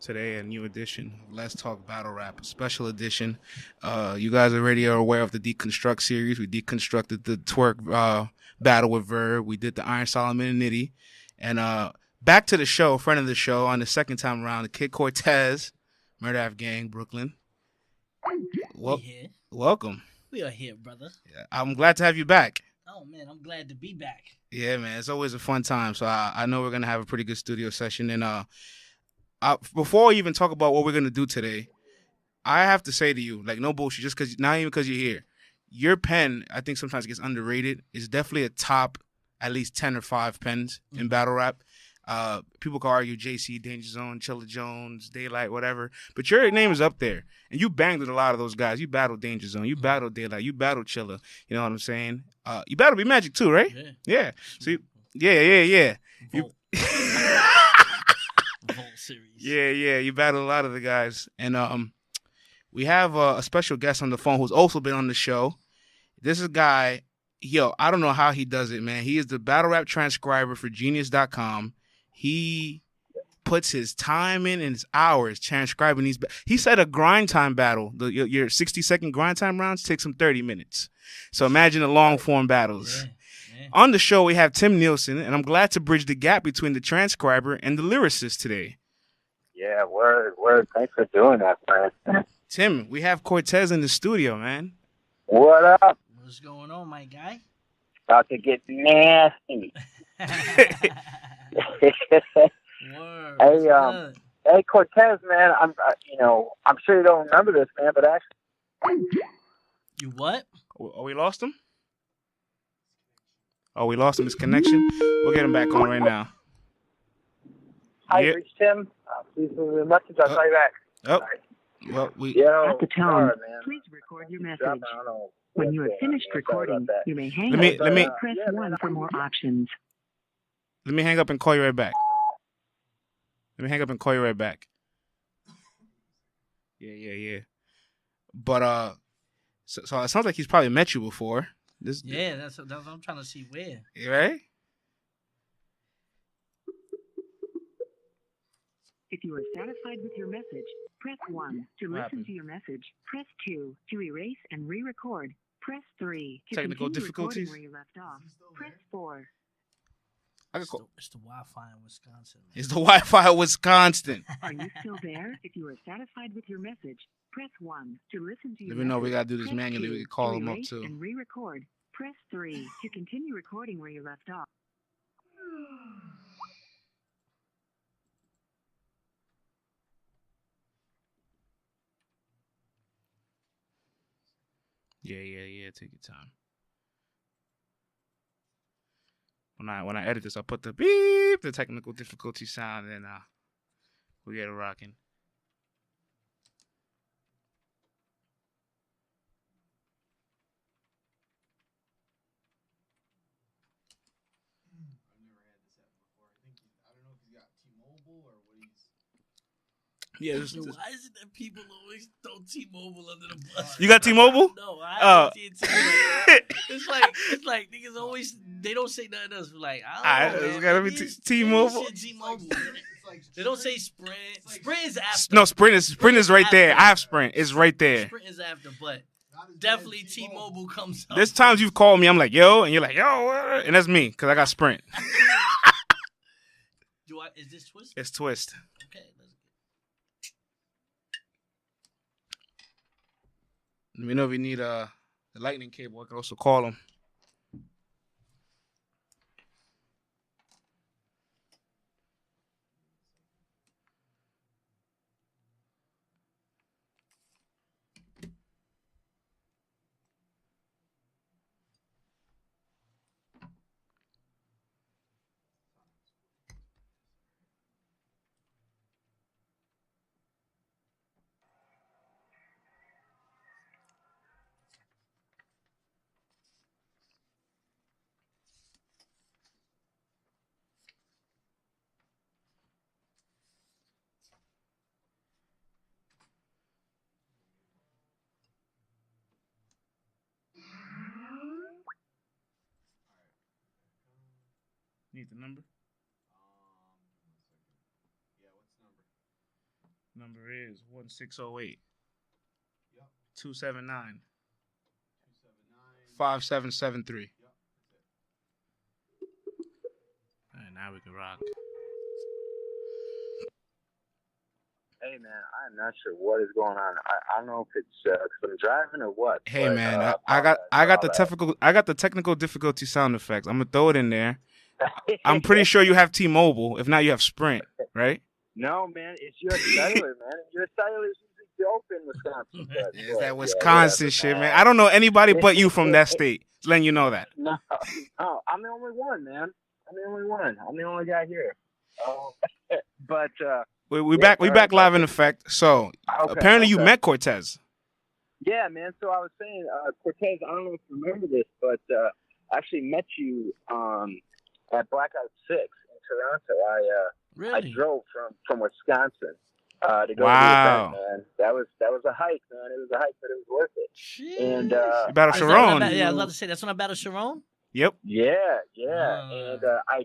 Today, a new edition of Let's Talk Battle Rap, a special edition. You guys already are aware of the Deconstruct series. We deconstructed the twerk battle with Verb. We did the Iron Solomon and Nitty. And back to the show, friend of the show, on the second time around, the kid Cortez, Murder Ave Gang, Brooklyn. We here. Welcome. We are here, brother. Yeah, I'm glad to have you back. Oh, man, I'm glad to be back. Yeah, man, it's always a fun time. So I know we're going to have a pretty good studio session. And before we even talk about what we're going to do today, I have to say to you, like, no bullshit, just because, not even because you're here, your pen, I think sometimes gets underrated. It's definitely a top, at least 10 or 5 pens in battle rap. People can argue JC, Danger Zone, Chilla Jones, Daylight, whatever. But your name is up there. And you banged with a lot of those guys. You battled Danger Zone. You battled Daylight. You battled Chilla. You know what I'm saying? You battled Be Magic too, right? Yeah. So yeah. Volt. Volt series. Yeah. You battled a lot of the guys. And we have a special guest on the phone who's also been on the show. This is a guy, I don't know how he does it, man. He is the Battle Rap Transcriber for Genius.com. He puts his time in and his hours transcribing these. He said a grind time battle, your 60-second grind time rounds takes him 30 minutes. So imagine the long form battles. Yeah. On the show, we have Tim Nielsen, and I'm glad to bridge the gap between the transcriber and the lyricist today. Yeah, word. Thanks for doing that, man. Tim, we have Cortez in the studio, man. What up? What's going on, my guy? About to get nasty. Word. Hey, Cortez, man. I'm sure you don't remember this, man, but actually, you what? Oh, we lost him. Oh, we lost him. His connection. We'll get him back on right now. I reached him. Please leave me a message. I'll call you back. Oh. Right. Well, at the tone, please record your message. When you have finished recording, you may hang up and press 1 for more options. Let me hang up and call you right back. Yeah. But so it sounds like he's probably met you before. That's what I'm trying to see where. Right? If you are satisfied with your message, press 1 to listen to your message. Press 2 to erase and re-record. Press 3 to technical continue difficulties. Where you left off. Press 4. It's the Wi-Fi in Wisconsin. Man. It's the Wi-Fi in Wisconsin. Are you still there? If you are satisfied with your message, press 1 to listen to your Let me know we gotta do this press manually. 2 We can call to him up erase too. And re-record. Press 3 to continue recording where you left off. Yeah. Take your time. When I edit this, I'll put the beep, the technical difficulty sound, and we get it rocking. I've never had this happen before. I don't know if he's got T-Mobile or what he's. Yeah. Why is it that people always throw T-Mobile under the bus? You got T-Mobile? No, I haven't seen T-Mobile. It's like niggas always, they don't say nothing else. Like, I don't know, It's gotta be T-Mobile. T-Mobile. They don't say Sprint. Sprint is after. No, Sprint is right there. I have Sprint. It's right there. Sprint is after, but definitely T-Mobile comes up. There's times you've called me, I'm like, yo, and you're like, yo, what? And that's me, because I got Sprint. Is this Twist? It's Twist. Okay, let's Let me know if you need the lightning cable. I can also call them. Need the number? Yeah, what's the number? Number is 1608 Yep. 279 279. 5773. Yep. All right, now we can rock. Hey man, I'm not sure what is going on. I don't know if it's because I'm driving or what. Hey but, man, I got the technical difficulty sound effects. I'm gonna throw it in there. I'm pretty sure you have T-Mobile. If not, you have Sprint, right? No man, it's your cellular, man. Your cellular is usually dope in Wisconsin. But, It's that Wisconsin shit, man. I don't know anybody but you from that state. Just letting you know that. No, I'm the only one, man. I'm the only one. I'm the only guy here. But We back live in effect. So apparently you okay. met Cortez. Yeah, man. So I was saying, Cortez, I don't know if you remember this, but I actually met you at Blackout 6 in Toronto. Really? I drove from Wisconsin to go to the Wow. event, man. That was a hike, man. It was a hike, but it was worth it. Shit. And You Battle Is that Sharon. when I was about to say that's when I battled Sharon. Yep. yeah. And I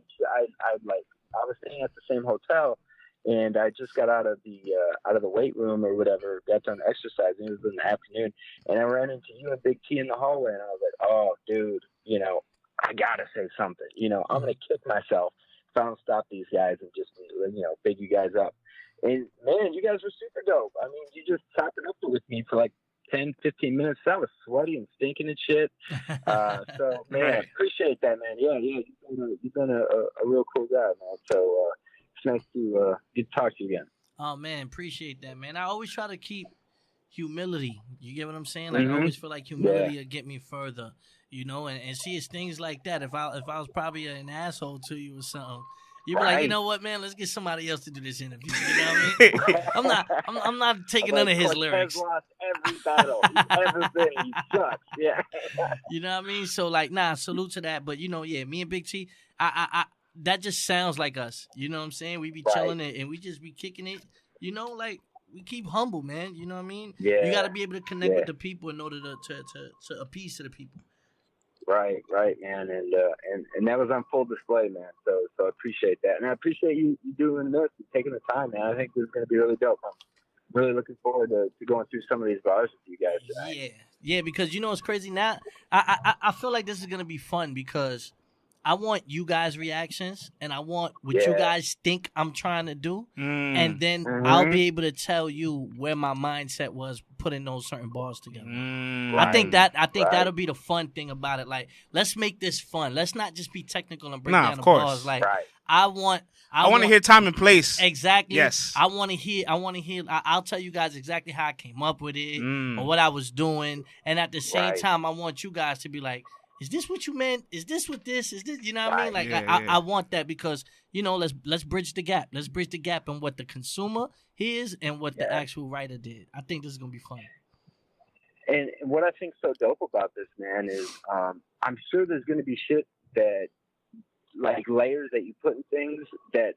was staying at the same hotel. And I just got out of the weight room or whatever, got done exercising. It was in the afternoon, and I ran into you and Big T in the hallway, and I was like, "Oh, dude, I gotta say something. I'm gonna kick myself if I don't stop these guys and just, big you guys up." And man, you guys were super dope. I mean, you just chopped it up with me for like 10, 15 minutes. I was sweaty and stinking and shit. So man, appreciate that, man. Yeah, you've been a real cool guy, man. So. It's nice to get to talk to you again. Oh man, appreciate that, man. I always try to keep humility. You get what I'm saying? Like I always feel like humility will get me further, and see it's things like that. If I was probably an asshole to you or something, you'd be like, you know what, man, let's get somebody else to do this interview. You know what I mean? I'm not taking none of his lyrics. Cortez lost every battle he's ever been. He sucks. Yeah. You know what I mean? So salute to that. But me and Big T, I that just sounds like us. You know what I'm saying? We be chilling it and we just be kicking it. We keep humble, man. You know what I mean? Yeah. You got to be able to connect with the people in order to appease to the people. Right, man. And that was on full display, man. So I appreciate that. And I appreciate you doing this and taking the time, man. I think this is going to be really dope. I'm really looking forward to going through some of these bars with you guys tonight. Yeah, because it's crazy now. I feel like this is going to be fun because I want you guys' reactions, and I want what you guys think I'm trying to do, and then I'll be able to tell you where my mindset was putting those certain bars together. I think that'll be the fun thing about it. Like, let's make this fun. Let's not just be technical and break down the bars. Like, I want to hear time and place. Exactly. Yes. I want to hear. I'll tell you guys exactly how I came up with it or what I was doing, and at the same time, I want you guys to be like, is this what you meant? Is this what this? Is this? You know what I mean? Like I want that because let's bridge the gap. Let's bridge the gap in what the consumer is and what the actual writer did. I think this is gonna be fun. And what I think so dope about this, man, is I'm sure there's gonna be shit that like layers that you put in things that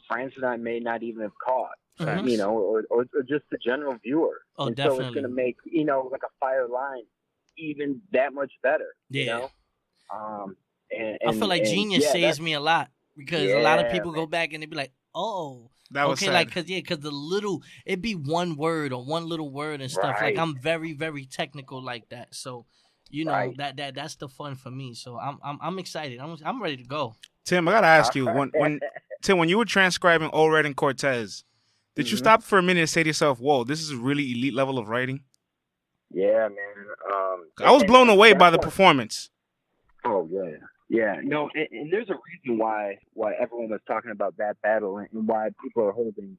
Francis and I may not even have caught. Or just the general viewer. Oh, and definitely. So it's gonna make like a fire line even that much better. Yeah. And I feel like Genius saves me a lot because a lot of people go back and they be like, "Oh, that was sad. like because the little it be one word or one little word and stuff. Like I'm very very technical like that. So that's the fun for me. So I'm excited. I'm ready to go. Tim, I gotta ask you when you were transcribing Old Red and Cortez, did you stop for a minute and say to yourself, "Whoa, this is a really elite level of writing"? Yeah, man. I was blown away by the performance. Oh yeah. No, and there's a reason why everyone was talking about that battle and why people are holding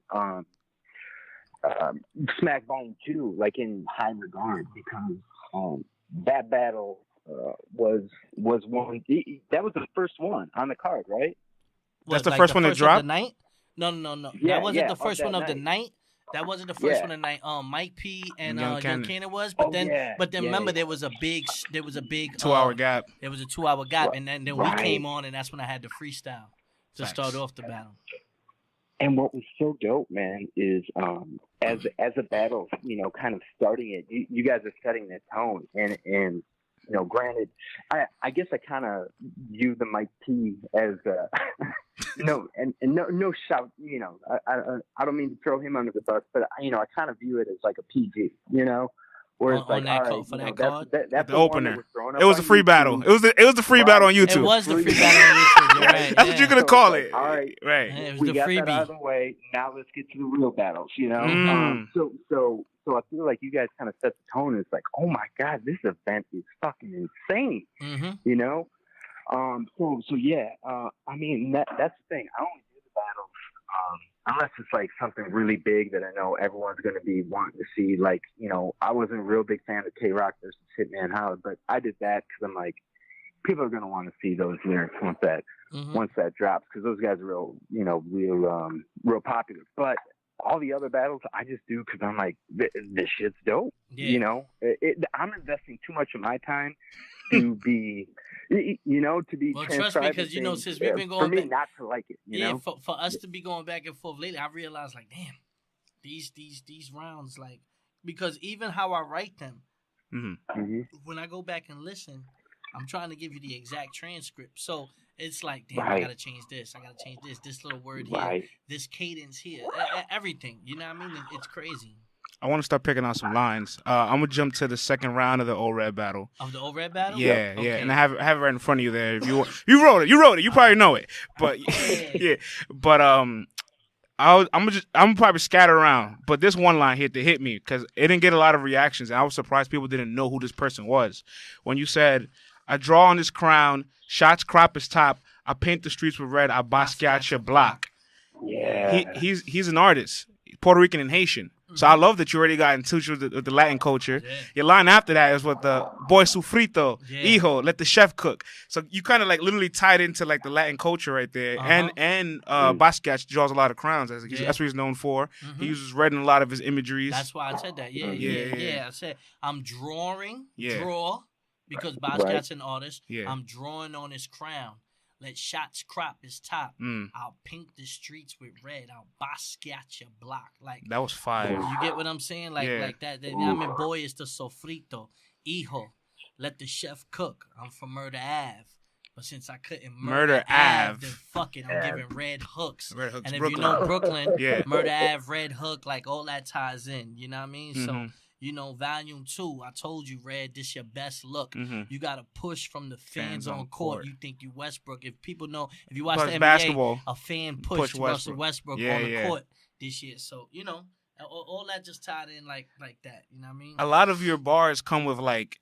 Smack Volume 2 like in high regard because that battle was one. That was the first one on the card, right? That's the first one that dropped. No. Yeah, that wasn't the first one of night. the night. That wasn't the first one of the night. Mike P and Young Cannon was, but then remember there was a big 2-hour gap. There was a 2-hour gap, and then we came on, and that's when I had to freestyle to start off the battle. And what was so dope, man, is as a battle, kind of starting it, you guys are setting the tone, and granted, I guess I kind of view the Mike T as no shout. I don't mean to throw him under the bus, but I kind of view it as like a PG. Where it's like, all right, for that card? that's the opener. It was a free battle. It was the free battle on YouTube. It was the free battle on YouTube. You're right. That's what you're gonna call it. All right, right. Yeah, it was we the got freebie. that out of the way. Now let's get to the real battles. So I feel like you guys kind of set the tone. It's like, oh my God, this event is fucking insane. So yeah. I mean, that's the thing. I only do the battles unless it's like something really big that I know everyone's going to be wanting to see. Like, I wasn't a real big fan of K-Rock versus Hitman Holla, but I did that because I'm like, people are going to want to see those lyrics once that drops, because those guys are real popular. But all the other battles I just do because I'm like, this shit's dope. Yeah. I'm investing too much of my time to be, to be. Well, trust me, because since we've been going for me back, not to like it. You know, for us to be going back and forth lately, I realized like, damn, these rounds, like, because even how I write them, when I go back and listen, I'm trying to give you the exact transcript. So it's like, damn, I gotta change this. I gotta change this little word here, this cadence here, everything. You know what I mean? It's crazy. I want to start picking out some lines. I'm gonna jump to the second round of the O-Red battle. Of the O-Red battle? Yeah, okay. And I have it right in front of you there. If you wrote it. You probably know it. But yeah, but I'm probably scatter around. But this one line here that hit me because it didn't get a lot of reactions, and I was surprised people didn't know who this person was. When you said, "I draw on this crown, shots crop his top, I paint the streets with red, I Basquiat your block." Yeah, he's an artist, Puerto Rican and Haitian. So I love that you already got in touch with the Latin culture. Yeah. Your line after that is with the boy sufrito, hijo, let the chef cook. So you kind of like literally tied into like the Latin culture right there. And Basquiat draws a lot of crowns. That's what he's known for. He uses red in a lot of his imageries. That's why I said that. Yeah. I said I'm draw because Basquiat's an artist. Yeah. I'm drawing on his crown. Let shots crop his top. I'll paint the streets with red. I'll Basquiat your block. Like that was fire. You get what I'm saying? Like that. I mean, boy, it's the sofrito. Hijo, let the chef cook. I'm from Murder Ave. But since I couldn't Murder Ave, then fuck it. I'm giving red hooks. Red hooks, and if Brooklyn. you know Brooklyn, Murder Ave, red hook, like all that ties in. You know what I mean? So. Volume 2, I told you, Red, this your best look. You got to push from the fans on court. You think you Westbrook. If people know, if you watch the NBA, basketball, a fan pushed Russell Westbrook on the court this year. So, all that just tied in like that. You know what I mean? A lot of your bars come with like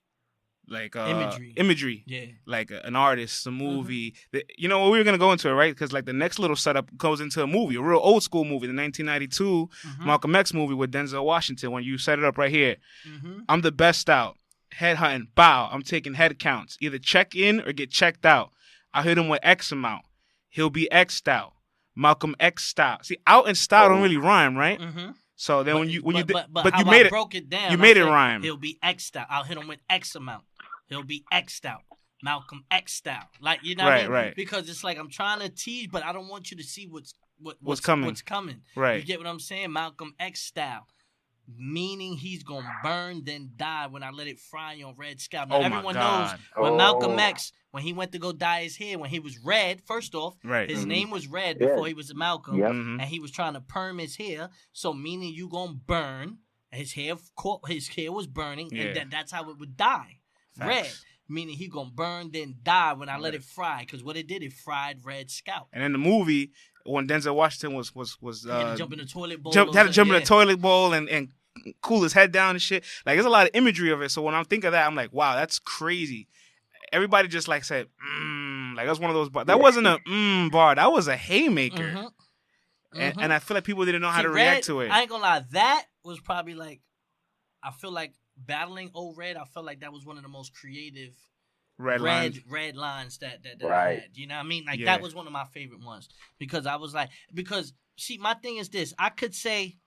imagery, like an artist, a movie. We were gonna go into it, right? Because like the next little setup goes into a movie, a real old school movie, the 1992 Malcolm X movie with Denzel Washington. When you set it up right here, I'm the best out, head hunting, bow. I'm taking head counts, either check in or get checked out. I hit him with X amount, he'll be X'd out. Malcolm X style. See, out and style don't really rhyme, right? So then you broke it down, you made it rhyme. He'll be X'd out. I'll hit him with X amount. He'll be X'd out. Malcolm X style. Like, you know what I mean? Right. Because it's like I'm trying to tease, but I don't want you to see what's coming. Right. You get what I'm saying? Malcolm X style. Meaning he's going to burn, then die when I let it fry on red scalp. Now, everyone knows when Malcolm X, when he went to go dye his hair, when he was red, first off, his name was Red before he was Malcolm, and he was trying to perm his hair, so meaning you going to burn. His hair was burning, and that's how it would die. Facts. Red, meaning he gonna burn then die when I let it fry, because what it did, it fried Red scalp. And in the movie, when Denzel Washington was had to jump in the toilet bowl, had to jump in the toilet bowl and cool his head down and shit. Like, there's a lot of imagery of it. So when I'm thinking of that, I'm like, wow, that's crazy. Everybody just like said, like that's one of those bars. That wasn't a bar. That was a haymaker. And I feel like people didn't know how to react to it. I ain't gonna lie, that was probably like, I feel like battling O-Red, I felt like that was one of the most creative red lines that I had. You know what I mean? Like, that was one of my favorite ones. Because I was like, see, my thing is this. I could say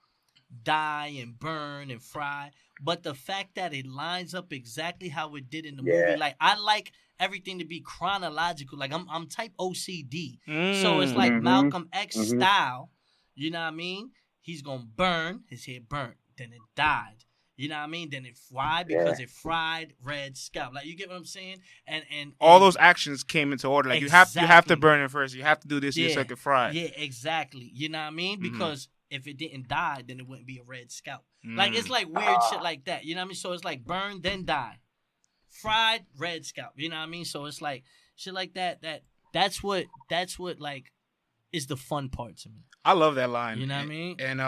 die and burn and fry, but the fact that it lines up exactly how it did in the movie, like, I like everything to be chronological. Like, I'm type OCD. So it's like Malcolm X style, you know what I mean? He's going to burn, his hair burnt, then it died. You know what I mean? Then it fried because it fried red scalp. Like, you get what I'm saying? And all those actions came into order. Like, exactly. you have to burn it first. You have to do this so it can fry. Yeah, exactly. You know what I mean? Because if it didn't die, then it wouldn't be a red scalp. Like, it's like weird shit like that. You know what I mean? So it's like burn, then die. Fried, red scalp. You know what I mean? So it's like shit like that. That's what like is the fun part to me. I love that line. You know what I mean? And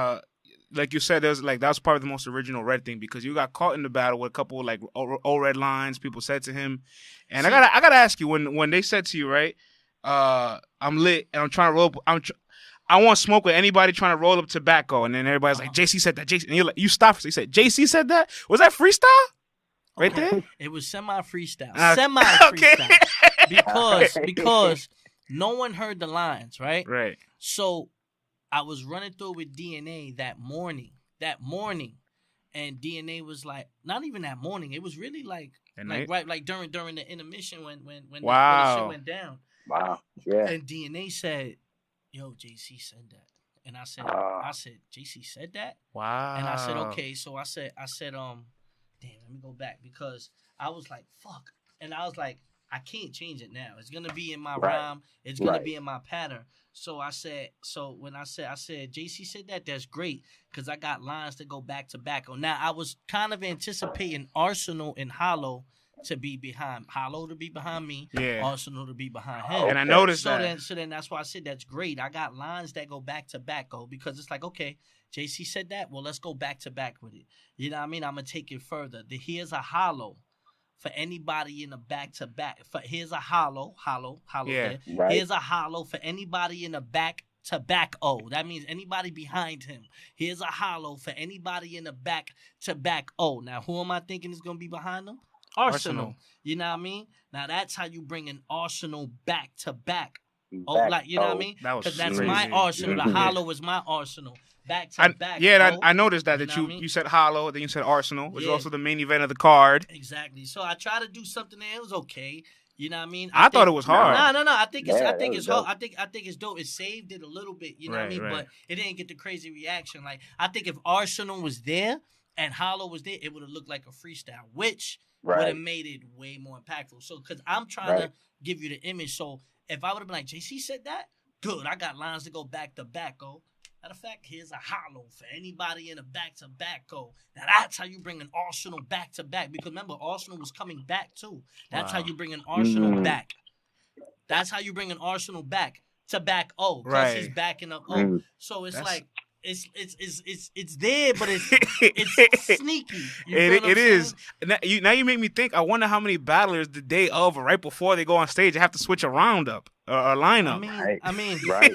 like you said, that was probably the most original Red thing, because you got caught in the battle with a couple of like old Red lines people said to him. And I gotta ask you, when they said to you, right, I'm lit and I'm trying to roll up, I want smoke with anybody trying to roll up tobacco, and then everybody's like, JC said that, JC, and you're like, you stopped. So you said, JC said that? Was that freestyle? Right there? It was semi-freestyle. Okay. Because no one heard the lines, right? Right. So I was running through with DNA that morning, and DNA was like, not even that morning. It was really like during the intermission when the shit went down. Wow. Yeah. And DNA said, "Yo, JC said that," and I said, "JC said that." Wow. And I said, "Okay." So I said, damn, let me go back, because I was like, fuck, and I was like, I can't change it now. It's gonna be in my rhyme. It's gonna be in my pattern. So I said, when I said JC said that, that's great, because I got lines to go back to back on. Now I was kind of anticipating Arsenal and Hollow to be behind me, Arsenal to be behind him. And I noticed that. So then that's why I said that's great. I got lines that go back to back, because it's like, okay, JC said that, well, let's go back to back with it. You know what I mean? I'm gonna take it further. Here's a hollow for anybody in the back to back. Here's a hollow. Yeah. Right. Here's a hollow for anybody in the back to back. Oh, that means anybody behind him. Here's a hollow for anybody in the back to back. Oh, now who am I thinking is gonna be behind them? Arsenal. You know what I mean? Now that's how you bring an Arsenal back to back. Oh, like, you know what I mean? Because that's my Arsenal. The hollow is my Arsenal. Back to back. Yeah, I noticed that you said Hollow, then you said Arsenal, which is also the main event of the card. Exactly. So I tried to do something there. It was okay. You know what I mean? I thought it was hard. No. I think it's hard. I think it's dope. It saved it a little bit. You know what I mean? Right. But it didn't get the crazy reaction. Like, I think if Arsenal was there and Hollow was there, it would have looked like a freestyle, which would have made it way more impactful. So, because I'm trying to give you the image. So if I would have been like, JC said that, good. I got lines to go back to back. Matter of fact, here's a hollow for anybody in a back-to-back go. Now, that's how you bring an Arsenal back-to-back. Because remember, Arsenal was coming back, too. That's how you bring an Arsenal back. That's how you bring an Arsenal back to back O. Because he's backing up O. So it's like, it's there, but it's sneaky. It is. Now you make me think, I wonder how many battlers the day of or right before they go on stage, they have to switch a roundup or a lineup. I mean, right.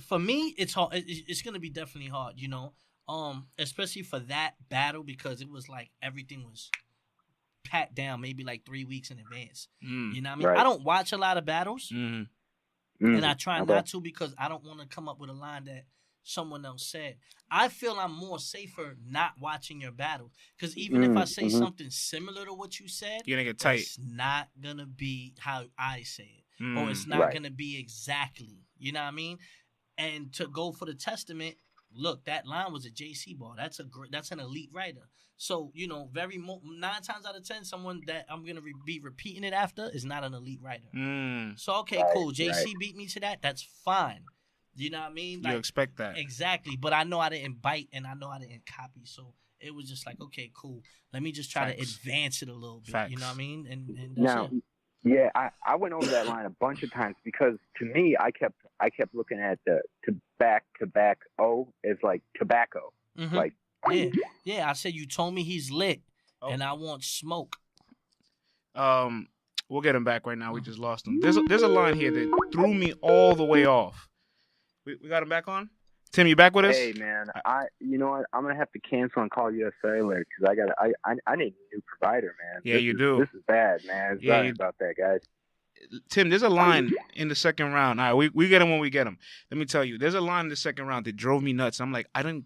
For me, it's hard. It's gonna be definitely hard, you know, especially for that battle, because it was like everything was pat down maybe like 3 weeks in advance. You know what I mean? I don't watch a lot of battles, and I try not to, because I don't want to come up with a line that someone else said. I feel I'm more safer not watching your battle, because even if I say something similar to what you said, you're gonna get tight. It's not gonna be how I say it, or it's not gonna be exactly. You know what I mean? And to go for the testament, look, that line was a JC bar. That's an elite writer. So, you know, 9 times out of 10, someone that I'm gonna be repeating it after is not an elite writer. So okay, cool. JC beat me to that. That's fine. You know what I mean? Like, you expect that. Exactly. But I know I didn't bite, and I know I didn't copy. So it was just like, okay, cool. Let me just try to advance it a little bit. You know what I mean? And that's it. Yeah, I went over that line a bunch of times, because to me, I kept looking at the to back O as like tobacco. Like, yeah. I said, you told me he's lit, and I want smoke. We'll get him back right now. We just lost him. There's a line here that threw me all the way off. We got him back on? Tim, you back with us? Hey man, you know what? I'm gonna have to cancel and call US Cellular, because I need a new provider, man. Yeah, you do. This is bad, man. Sorry about that, guys. Tim, there's a line in the second round. All right, we get him when we get him. Let me tell you, there's a line in the second round that drove me nuts. I'm like, I don't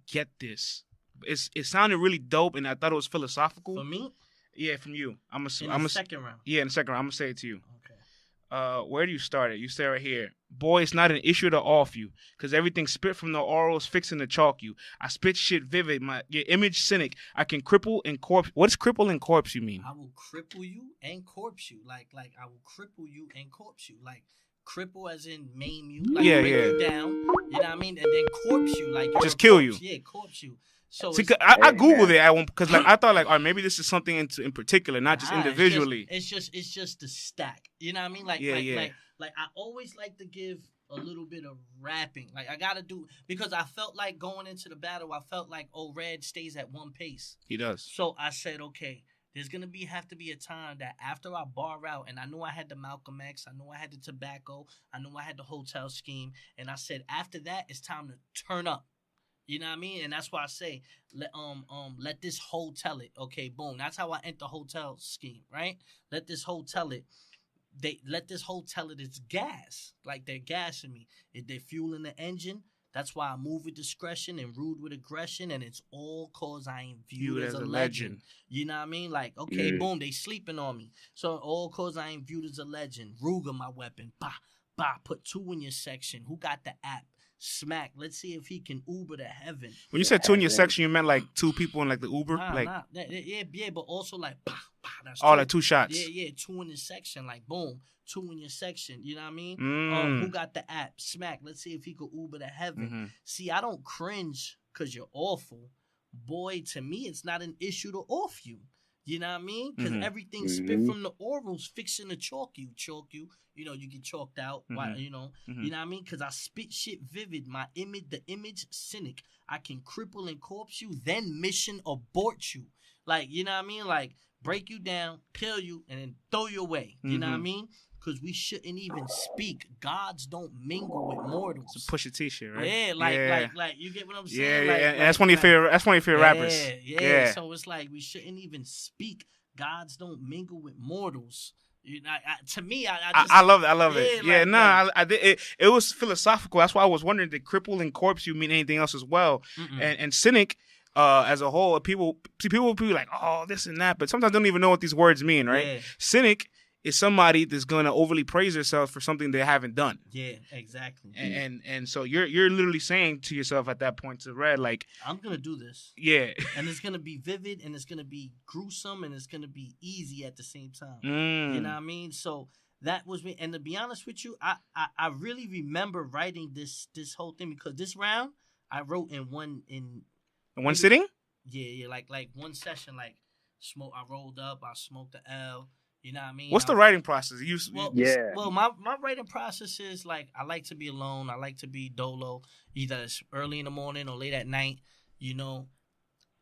get this. It sounded really dope, and I thought it was philosophical. For me? Yeah, from you. In the second round. Yeah, in the second round. I'm gonna say it to you. Okay. Where do you start it? You start right here. Boy, it's not an issue to off you, cause everything spit from the orals fixing to chalk you. I spit shit vivid, your image cynic. I can cripple and corpse. What's cripple and corpse you mean? I will cripple you and corpse you. Like I will cripple you and corpse you. Like cripple as in maim you, like break you down. You know what I mean? And then corpse you, like just kill you. Yeah, corpse you. So see, I googled it at one because like I thought like, all right, maybe this is something in particular, not just individually. It's just the stack. You know what I mean? Like I always like to give a little bit of rapping. Like I gotta do because I felt like going into the battle. I felt like Red stays at one pace. He does. So I said, okay, there's gonna have to be a time that after I bar out, and I knew I had the Malcolm X, I knew I had the tobacco, I knew I had the hotel scheme, and I said after that it's time to turn up. You know what I mean? And that's why I say, let this hoe tell it. Okay, boom. That's how I enter hotel scheme, right? Let this hoe tell it. Let this hoe tell it it's gas. Like they're gassing me. If they're fueling the engine, that's why I move with discretion and rude with aggression, and it's all cause I ain't viewed as a legend. You know what I mean? Like, okay, boom, they sleeping on me. So all cause I ain't viewed as a legend. Ruger my weapon. Bah, bah, put 2 in your section. Who got the app? Smack. Let's see if he can Uber to heaven. When you said 2 in your section, you meant like 2 people in like the Uber? Yeah, but also like, bah, bah, that's like 2 shots. Yeah, 2 in his section, like boom, 2 in your section. You know what I mean? Who got the app? Smack. Let's see if he could Uber to heaven. Mm-hmm. See, I don't cringe because you're awful. Boy, to me, it's not an issue to off you. You know what I mean? Because everything spit from the orals fixing to chalk you. You know, you get chalked out. Why, you know what I mean? Because I spit shit vivid. The image cynic. I can cripple and corpse you, then mission abort you. Like, you know what I mean? Like, break you down, kill you, and then throw you away. You know what I mean? Because we shouldn't even speak. Gods don't mingle with mortals. It's a Pusha T shit, right? Yeah, like you get what I'm saying? Yeah. And that's one of your favorite rappers. Yeah. So it's like we shouldn't even speak. Gods don't mingle with mortals. You know, to me, I love it. I love it. Yeah, it was philosophical. That's why I was wondering, did cripple and corpse you mean anything else as well? And cynic, as a whole, people will be like, oh, this and that, but sometimes don't even know what these words mean, right? Yeah. Cynic is somebody that's going to overly praise themselves for something they haven't done. Yeah, exactly. And so you're literally saying to yourself at that point to Red, like, I'm going to do this. Yeah. And it's going to be vivid, and it's going to be gruesome, and it's going to be easy at the same time. You know what I mean? So that was me. And to be honest with you, I really remember writing this whole thing because this round I wrote in one sitting? Yeah, like one session, like I rolled up, I smoked the L. You know what I mean? What's the writing process? Well, my writing process is like I like to be alone. I like to be dolo, either it's early in the morning or late at night. You know,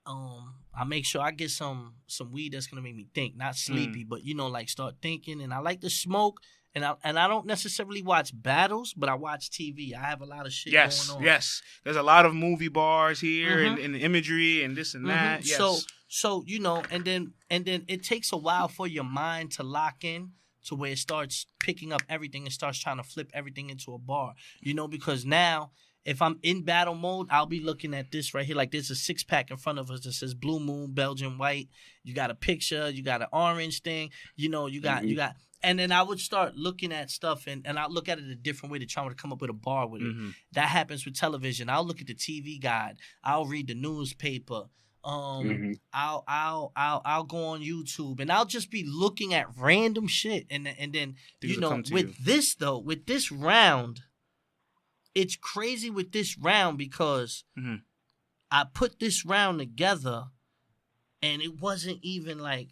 I make sure I get some weed that's gonna make me think, not sleepy, but you know, like start thinking. And I like to smoke. And I don't necessarily watch battles, but I watch TV. I have a lot of shit going on. Yes. There's a lot of movie bars here and imagery and this and that. Yes. So you know, and then it takes a while for your mind to lock in to where it starts picking up everything and starts trying to flip everything into a bar. You know, because now if I'm in battle mode, I'll be looking at this right here. Like there's a 6-pack in front of us that says Blue Moon, Belgian White. You got a picture, you got an orange thing, you know, you got and then I would start looking at stuff and I'll look at it a different way to try to come up with a bar with it. That happens with television. I'll look at the TV guide. I'll read the newspaper. I'll go on YouTube and I'll just be looking at random shit and then you know with this round, it's crazy with this round because I put this round together and it wasn't even like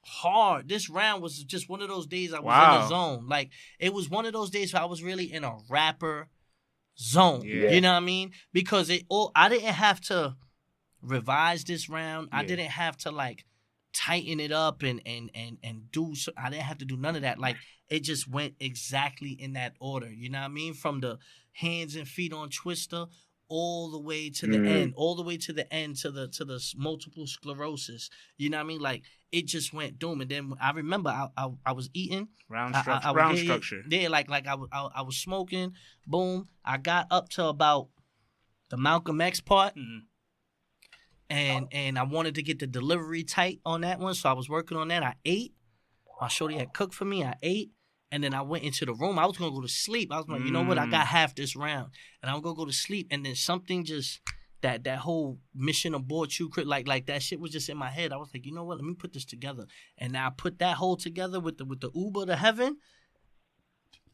hard. This round was just one of those days I was in the zone. Like it was one of those days where I was really in a rapper zone. Yeah. You know what I mean? Because I didn't have to revise this round. I didn't have to like tighten it up and do so. I didn't have to do none of that. Like it just went exactly in that order. You know what I mean? From the hands and feet on Twister all the way to the end, to the multiple sclerosis. You know what I mean? Like it just went doom. And then I remember I was eating round structure. Yeah, like I was smoking. Boom. I got up to about the Malcolm X part. And I wanted to get the delivery tight on that one, so I was working on that. I ate. My shorty had cooked for me. I ate, And then I went into the room. I was going to go to sleep. I was like, you know what? I got half this round. And I'm going to go to sleep. And then something just, that whole mission abort you, like that shit was just in my head. I was like, you know what? Let me put this together. And I put that whole together with the Uber to heaven.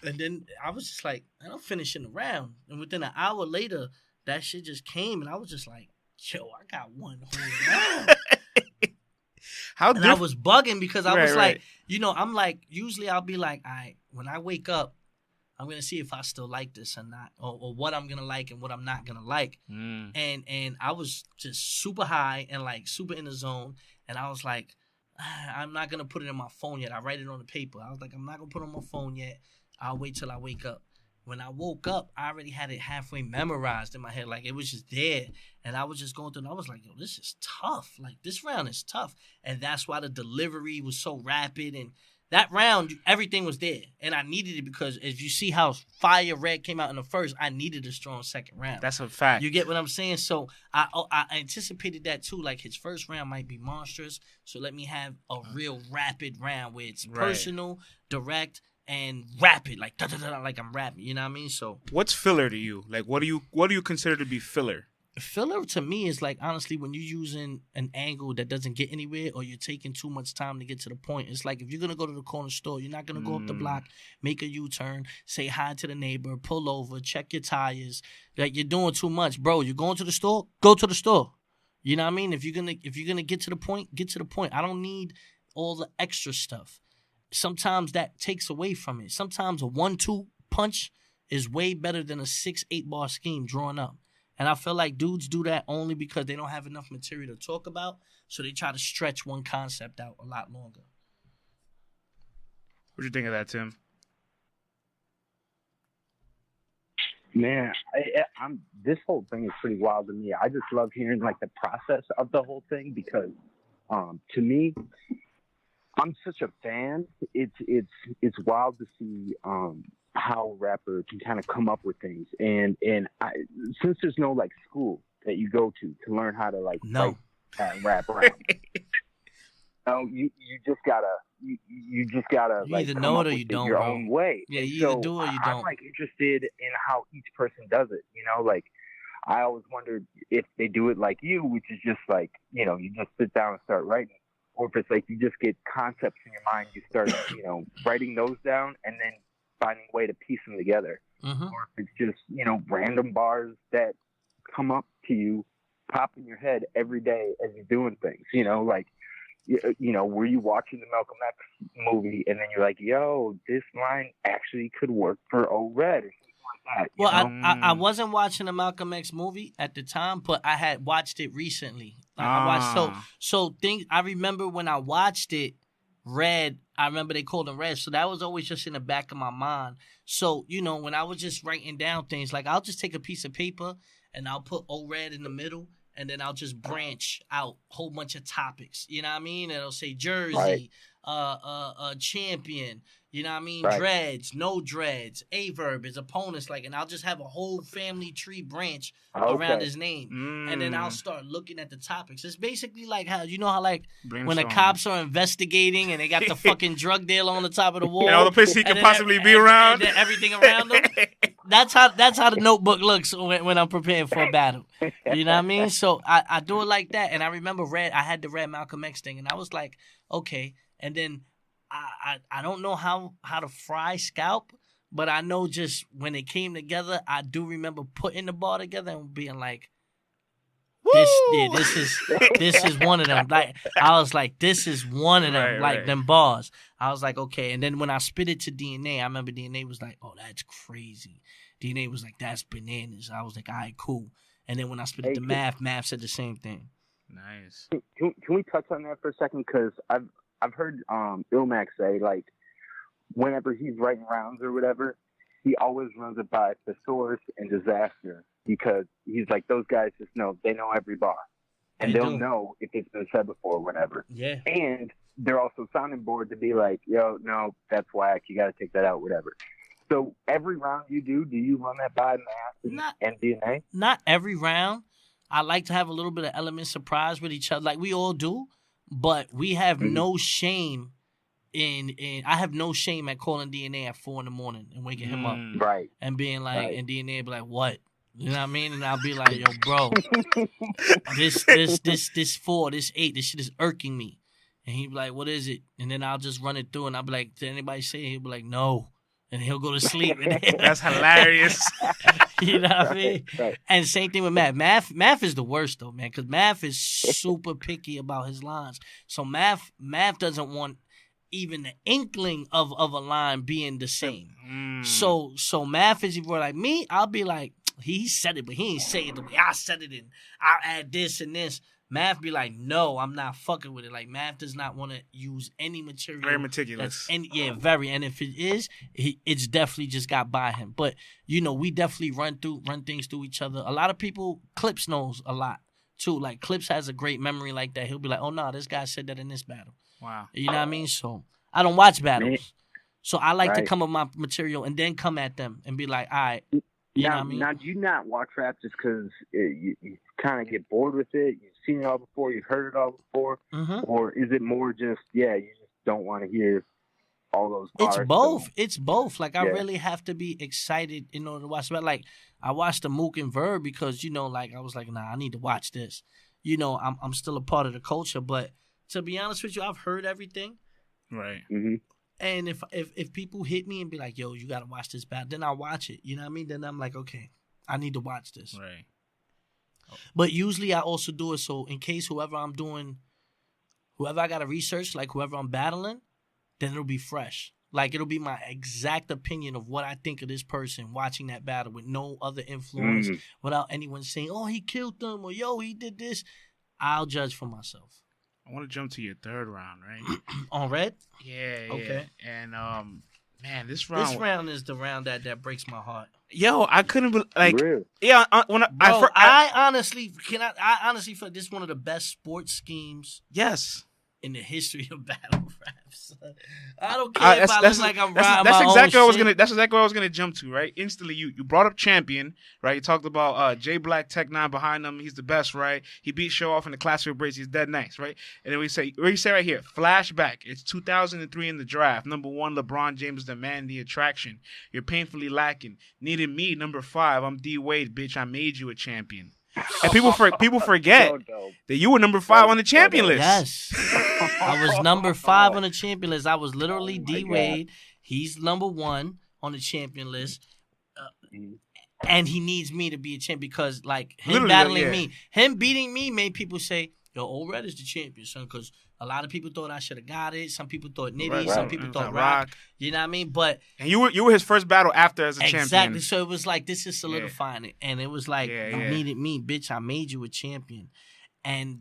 And then I was just like, I'm finishing the round. And within an hour later, that shit just came. And I was just like, yo, I got one whole round. I was bugging because I was like, you know, I'm like, usually I'll be like, all right, when I wake up, I'm going to see if I still like this or not, or what I'm going to like and what I'm not going to like. And I was just super high and like super in the zone. And I was like, I'm not going to put it in my phone yet. I write it on the paper. I was like, I'm not going to put it on my phone yet. I'll wait till I wake up. When I woke up, I already had it halfway memorized in my head. Like, it was just there. And I was just going through and I was like, yo, this is tough. Like, this round is tough. And that's why the delivery was so rapid. And that round, everything was there. And I needed it because as you see how Fire Red came out in the first, I needed a strong second round. That's a fact. You get what I'm saying? So I anticipated that too. Like, his first round might be monstrous. So let me have a real rapid round where it's personal, direct, and rapid, like like I'm rapping, you know what I mean? So what's filler to you? Like, what do you consider to be filler? Filler to me is like, honestly, when you're using an angle that doesn't get anywhere or you're taking too much time to get to the point. It's like if you're gonna go to the corner store, you're not gonna go up the block, make a U-turn, say hi to the neighbor, pull over, check your tires. Like, you're doing too much, bro. You're going to the store, go to the store. You know what I mean? If you're gonna get to the point, get to the point. I don't need all the extra stuff. Sometimes that takes away from it. Sometimes a 1-2 punch is way better than a 6-8 bar scheme drawn up. And I feel like dudes do that only because they don't have enough material to talk about, so they try to stretch one concept out a lot longer. What do you think of that, Tim? Man, I'm this whole thing is pretty wild to me. I just love hearing like the process of the whole thing because to me, I'm such a fan. It's wild to see how a rapper can kind of come up with things, and since there's no like school that you go to learn how to like rap around. You just gotta you like either come know up it or with you don't, your bro. own way. Yeah, you either do or you don't. I'm like interested in how each person does it. You know, like I always wondered if they do it like you, which is just like, you know, you just sit down and start writing. Or if it's like you just get concepts in your mind, you start, you know, writing those down and then finding a way to piece them together. Or if it's just, you know, random bars that come up to you, pop in your head every day as you're doing things. You know, like, you know, were you watching the Malcolm X movie and then you're like, yo, this line actually could work for O-Red or something like that. I wasn't watching the Malcolm X movie at the time, but I had watched it recently. I watched so things. I remember when I watched it, Red. I remember they called him Red, so that was always just in the back of my mind. So you know, when I was just writing down things, like I'll just take a piece of paper and I'll put O-Red in the middle, and then I'll just branch out a whole bunch of topics. You know what I mean? And it'll say Jersey, champion. You know what I mean? Right. Dreads, no dreads, a verb, his opponents, like, and I'll just have a whole family tree branch around his name. And then I'll start looking at the topics. It's basically like how, you know how like when the cops are investigating and they got the fucking drug dealer on the top of the wall. And all the places he could possibly be around. And everything around them. That's how the notebook looks when I'm preparing for a battle. You know what I mean? So I do it like that. And I remember I had the Red Malcolm X thing, and I was like, okay. And then I don't know how to fry scalp, but I know just when it came together, I do remember putting the bar together and being like, this is one of them. Like I was like, this is one of them, them bars. I was like, okay. And then when I spit it to DNA, I remember DNA was like, oh, that's crazy. DNA was like, that's bananas. I was like, all right, cool. And then when I spit it to Math said the same thing. Nice. Can we touch on that for a second? Because I've heard Ilmac say, like, whenever he's writing rounds or whatever, he always runs it by Thesaurus and Disaster, because he's like, those guys just know, they know every bar. And they'll know if it's been said before or whatever. Yeah. And they're also sounding board to be like, yo, no, that's whack, you got to take that out, whatever. So every round you do you run that by Math and DNA? Not every round. I like to have a little bit of element surprise with each other, like we all do. But we have no shame and I have no shame at calling DNA at 4 a.m. and waking him up. Right. And being like, and DNA be like, what? You know what I mean? And I'll be like, yo, bro, this 4, this 8, this shit is irking me. And he'd be like, what is it? And then I'll just run it through, and I'll be like, did anybody say it? He'll be like, no. And he'll go to sleep. That's hilarious. You know what I mean? Right. And same thing with Math. Math is the worst, though, man, because Math is super picky about his lines. So Math doesn't want even the inkling of a line being the same. So Math is either like me, I'll be like, he said it, but he ain't say it the way I said it, and I'll add this and this. Math be like, no, I'm not fucking with it. Like, Math does not want to use any material. Very meticulous. Very. And if it is, it's definitely just got by him. But, you know, we definitely run things through each other. A lot of people, Clips knows a lot, too. Like, Clips has a great memory like that. He'll be like, oh, no, this guy said that in this battle. Wow. You know what I mean? So, I don't watch battles. So, I like to come up with my material and then come at them and be like, all right. You know what I mean? Now, do you not watch rap just because you kind of get bored with it? You've seen it all before, you've heard it all before, or is it more just you just don't want to hear all those bars? It's both. It's both. Like, I really have to be excited in order to watch it. Like, I watched the Mook and Verb because, you know, like, I was like, nah, I need to watch this. You know, I'm still a part of the culture, but to be honest with you, I've heard everything. Right. Mm-hmm. And if people hit me and be like, yo, you got to watch this battle, then I'll watch it. You know what I mean? Then I'm like, okay, I need to watch this. Right. But usually I also do it so in case whoever I got to research, like whoever I'm battling, then it'll be fresh. Like, it'll be my exact opinion of what I think of this person watching that battle with no other influence, without anyone saying, oh, he killed them, or yo, he did this. I'll judge for myself. I want to jump to your third round, right? On red? Yeah. Okay. And man, this round. This round is the round that breaks my heart. Yo, I couldn't like. Really? Yeah, when I honestly feel like this is one of the best sports schemes. Yes. In the history of battle raps. I don't care if I look like I'm riding that's my exactly own what shit. That's exactly what I was gonna jump to, right? Instantly, you brought up Champion, right? You talked about J Black Tech 9 behind him. He's the best, right? He beat Show Off in the Classic Breaks. He's dead nice, right? And then we say right here, flashback. It's 2003 in the draft. Number 1, LeBron James, the man, the attraction. You're painfully lacking. Needed me, number 5. I'm D Wade, bitch. I made you a champion. And people forget that you were number 5 on the champion list. Yes. I was number 5 on the champion list. I was literally D Wade. He's number 1 on the champion list. And he needs me to be a champion because, like, him battling me, him beating me made people say, yo, Old Red is the champion, son, because a lot of people thought I should have got it. Some people thought Nitty. Some people thought Rock. You know what I mean? But and you were his first battle after as a champion. Exactly. So it was like, this is solidifying it. And it was like, you needed me, bitch. I made you a champion. And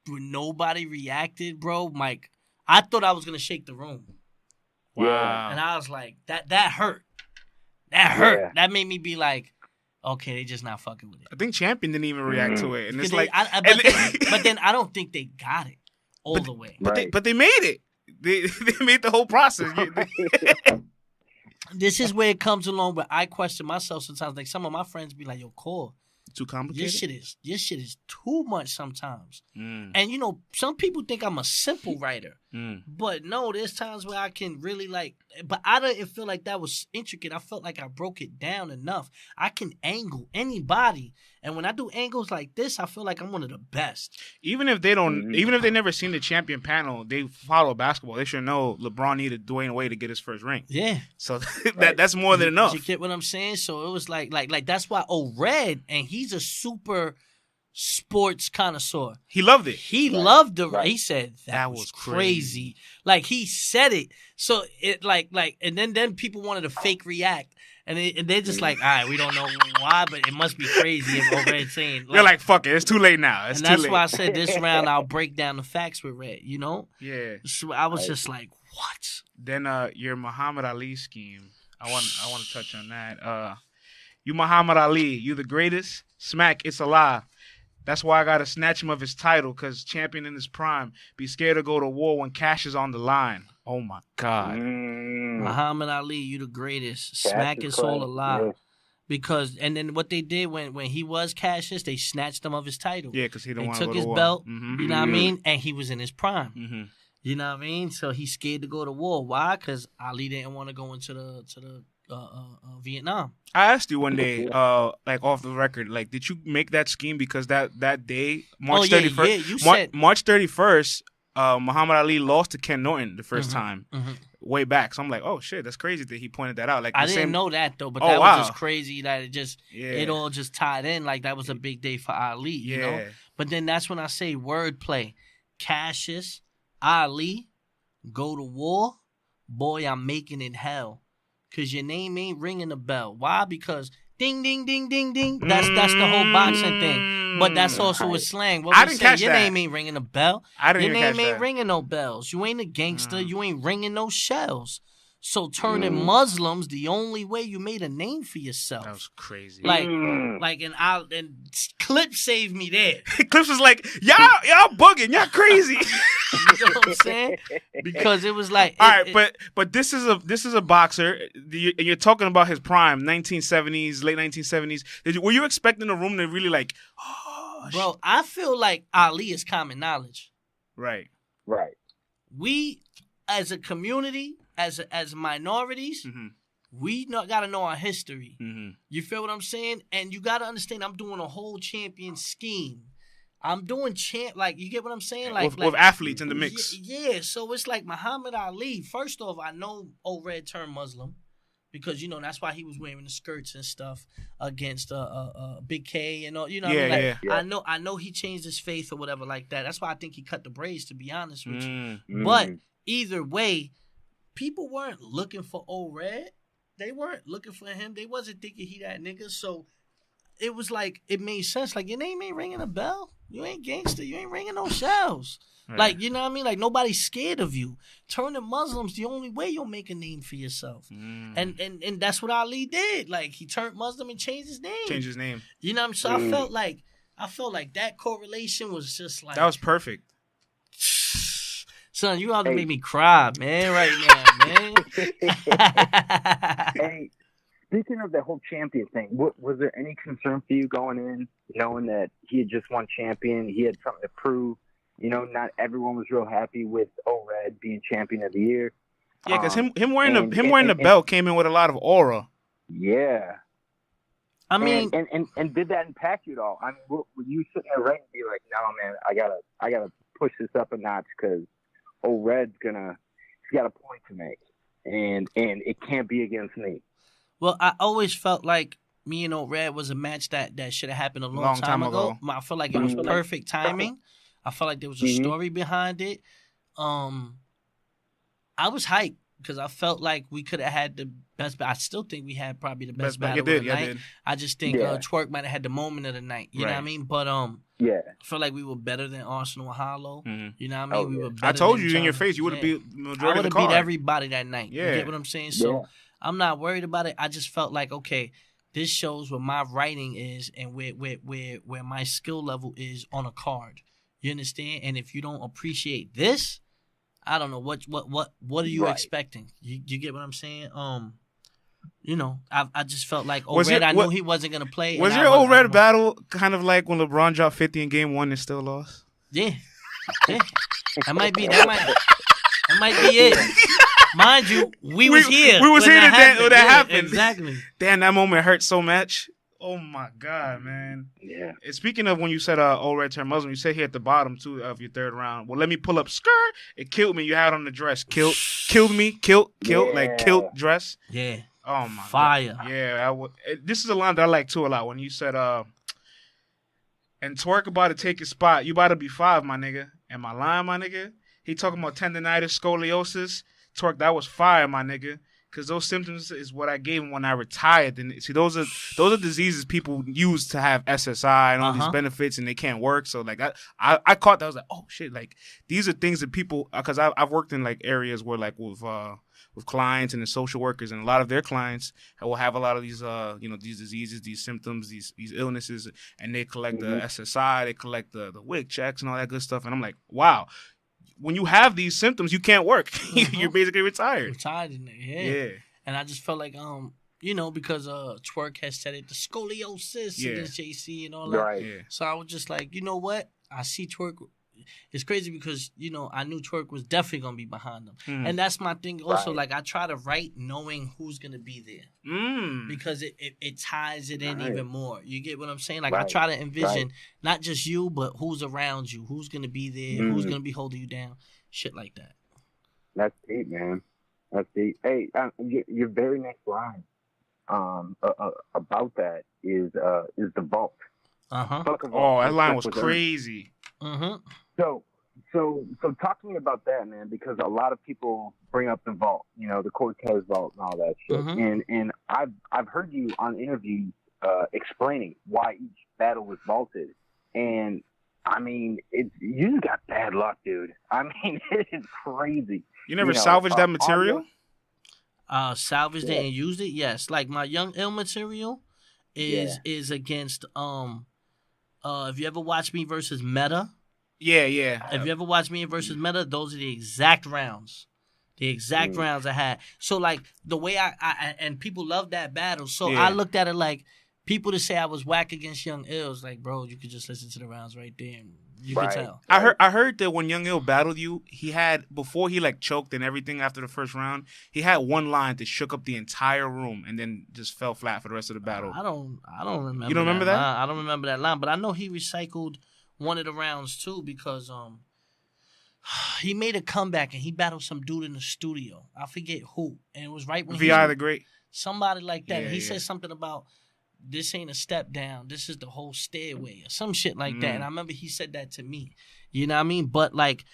when nobody reacted, bro, Mike, I thought I was going to shake the room. Wow. And I was like, that hurt. That hurt. Yeah. That made me be like, okay, they just not fucking with it. I think Champion didn't even react to it. And it's like, but then I don't think they got it all the way. But they made it. They made the whole process. This is where it comes along where I question myself sometimes. Like, some of my friends be like, yo, Core, too complicated. This shit is too much sometimes. And you know, some people think I'm a simple writer. But no, there's times where I can really but I didn't feel like that was intricate. I felt like I broke it down enough. I can angle anybody. And when I do angles like this, I feel like I'm one of the best. Even if they don't, even if they never seen the champion panel, they follow basketball. They should know LeBron needed Dwayne Wade to get his first ring. Yeah. So that's more than enough. You get what I'm saying? So it was like that's why Red, and he's a super sports connoisseur. He loved it. He loved the. He said that was crazy. Like, he said it. So it and then people wanted to fake react. And they're just like, all right, we don't know why, but it must be crazy if Red's saying. They're like, fuck it, it's too late now. And that's why I said this round I'll break down the facts with Red, you know? Yeah. So I was just like, what? Then your Muhammad Ali scheme, I want to touch on that. You Muhammad Ali, you the greatest? Smack, it's a lie. That's why I got to snatch him of his title, because champion in his prime. Be scared to go to war when cash is on the line. Oh, my God. Muhammad Ali, you the greatest. Smack is all a lie. Yeah. Because, and then what they did when he was Cassius, they snatched him of his title. Yeah, because he didn't want to go to war. They took his belt, you know what I mean? And he was in his prime. You know what I mean? So he's scared to go to war. Why? Because Ali didn't want to go into the Vietnam. I asked you one day, like off the record, like, did you make that scheme because that day, March 31st, March 31st, Muhammad Ali lost to Ken Norton the first time, way back. So I'm like, oh shit, that's crazy that he pointed that out. Like, I didn't know that though, but that was just crazy that it all just tied in. Like that was a big day for Ali, you know. But then that's when I say wordplay. Cassius, Ali, go to war, boy, I'm making it hell. Cause your name ain't ringing a bell. Why? Because ding, ding, ding, ding, ding. That's the whole boxing thing. But that's also a slang. What we say, your name ain't ringing a bell. Your name ain't ringing no bells. You ain't a gangster. You ain't ringing no shells. So turning Muslims, the only way you made a name for yourself. That was crazy. And Clip saved me there. Clips was like, y'all bugging, y'all crazy. You know what I'm saying? Because it was like, all right, but this is a boxer. You're talking about his prime, 1970s, late 1970s. Were you expecting the room to really like? Oh, bro, I feel like Ali is common knowledge. Right. We, as a community, as minorities, we got to know our history. You feel what I'm saying? And you got to understand, I'm doing a whole champion scheme. I'm doing like, you get what I'm saying? With athletes in the mix. Yeah, so it's like Muhammad Ali. First off, I know Old Red turned Muslim because, you know, that's why he was wearing the skirts and stuff against Big K and all. You know what I mean? I know he changed his faith or whatever like that. That's why I think he cut the braids, to be honest with you. But either way, people weren't looking for Old Red. They weren't looking for him. They wasn't thinking he that nigga. So it was like, it made sense. Like, your name ain't ringing a bell. You ain't gangster. You ain't ringing no shells. Right. Like, you know what I mean? Like, nobody's scared of you. Turning Muslims, the only way you'll make a name for yourself. And that's what Ali did. Like, he turned Muslim and changed his name. You know what I'm saying? So I felt like that correlation was just like, that was perfect. Son, you ought to make me cry, man, right now, man. Hey, speaking of the whole champion thing, was there any concern for you going in, knowing that he had just won champion, he had something to prove? You know, not everyone was real happy with O-Red being champion of the year. Yeah, because him wearing the belt came in with a lot of aura. Yeah. I mean, and did that impact you at all? I mean, were you sitting there right and be like, no, man, I gotta push this up a notch because O-Red's he's got a point to make, and it can't be against me. Well, I always felt like me and O-Red was a match that should have happened a long time ago. I feel like it was perfect timing. I felt like there was a story behind it. I was hyped because I felt like we could have had the best. I still think we had probably the best battle of the night. I just think Twerk might have had the moment of the night. You know what I mean? But I feel like we were better than Arsenal and Hollow. You know what I mean? We were better. I told you in your face you would have beat the majority of the card. I would have beat everybody that night. You get what I'm saying? So I'm not worried about it. I just felt like, okay, this shows what my writing is and where my skill level is on a card. You understand? And if you don't appreciate this, I don't know what are you expecting? You get what I'm saying? You know, I just felt like O-Red, I knew he wasn't gonna play. Was your O-Red battle kind of like when LeBron dropped 50 in game 1 and still lost? Yeah. That might be it. Mind you, we was here. We was here when that happened. Exactly. Damn, that moment hurt so much. Oh my God, man. Yeah. And speaking of when you said O-Red turned Muslim, you said here at the bottom too of your third round. Well, let me pull up skirt. It killed me. You had on the dress. Killed me. Killed. Like killed dress. Yeah. Oh my Fire. God. Yeah. This is a line that I like too a lot. When you said and Twerk about to take his spot. You about to be 5, my nigga. Am I lying, my nigga? He talking about tendonitis, scoliosis. Twerk, that was fire, my nigga. Because those symptoms is what I gave him when I retired. And see, those are diseases people use to have SSI and all these benefits, and they can't work. So like I caught that. I was like, oh shit, like these are things that people, because I've worked in like areas where like with clients and the social workers, and a lot of their clients will have a lot of these these diseases, these symptoms, these illnesses, and they collect the SSI, they collect the WIC checks and all that good stuff. And I'm like, wow. When you have these symptoms, you can't work. You're basically retired. Yeah. And I just felt like, because Twerk has said it, the scoliosis against JC and all that. Right. Yeah. So I was just like, you know what? I see Twerk. it's crazy because, you know, I knew Twerk was definitely going to be behind them. And that's my thing also. Like, I try to write knowing who's going to be there. Because it ties it in even more. You get what I'm saying? Like, I try to envision not just you, but who's around you. Who's going to be there. Who's going to be holding you down. Shit like that. That's deep, man. That's deep. Hey, your very next line about that is the vault. Oh, that line was crazy. So talk to me about that, man, because a lot of people bring up the vault, you know, the Cortez vault and all that shit. And I've heard you on interviews explaining why each battle was vaulted. And I mean, you just got bad luck, dude. I mean, it is crazy. You never salvaged that material? Salvaged it and used it? Yes. Like my Young Ill material is against if you ever watch me versus Meta. Yeah. If you ever watch me versus Meta, those are the exact rounds. The exact rounds I had. So like the way I and people love that battle. So I looked at it like people to say I was whack against Young Ill's, like, bro, you could just listen to the rounds right there and you could tell. I heard that when Young Ill battled you, he had, before he like choked and everything after the first round, he had one line that shook up the entire room and then just fell flat for the rest of the battle. I don't remember. You don't remember that? I don't remember that line, but I know he recycled one of the rounds too because he made a comeback and he battled some dude in the studio. I forget who, and it was right when V.I. the Great. Somebody like that. He said something about, this ain't a step down. This is the whole stairway or some shit like that. And I remember he said that to me. You know what I mean? But like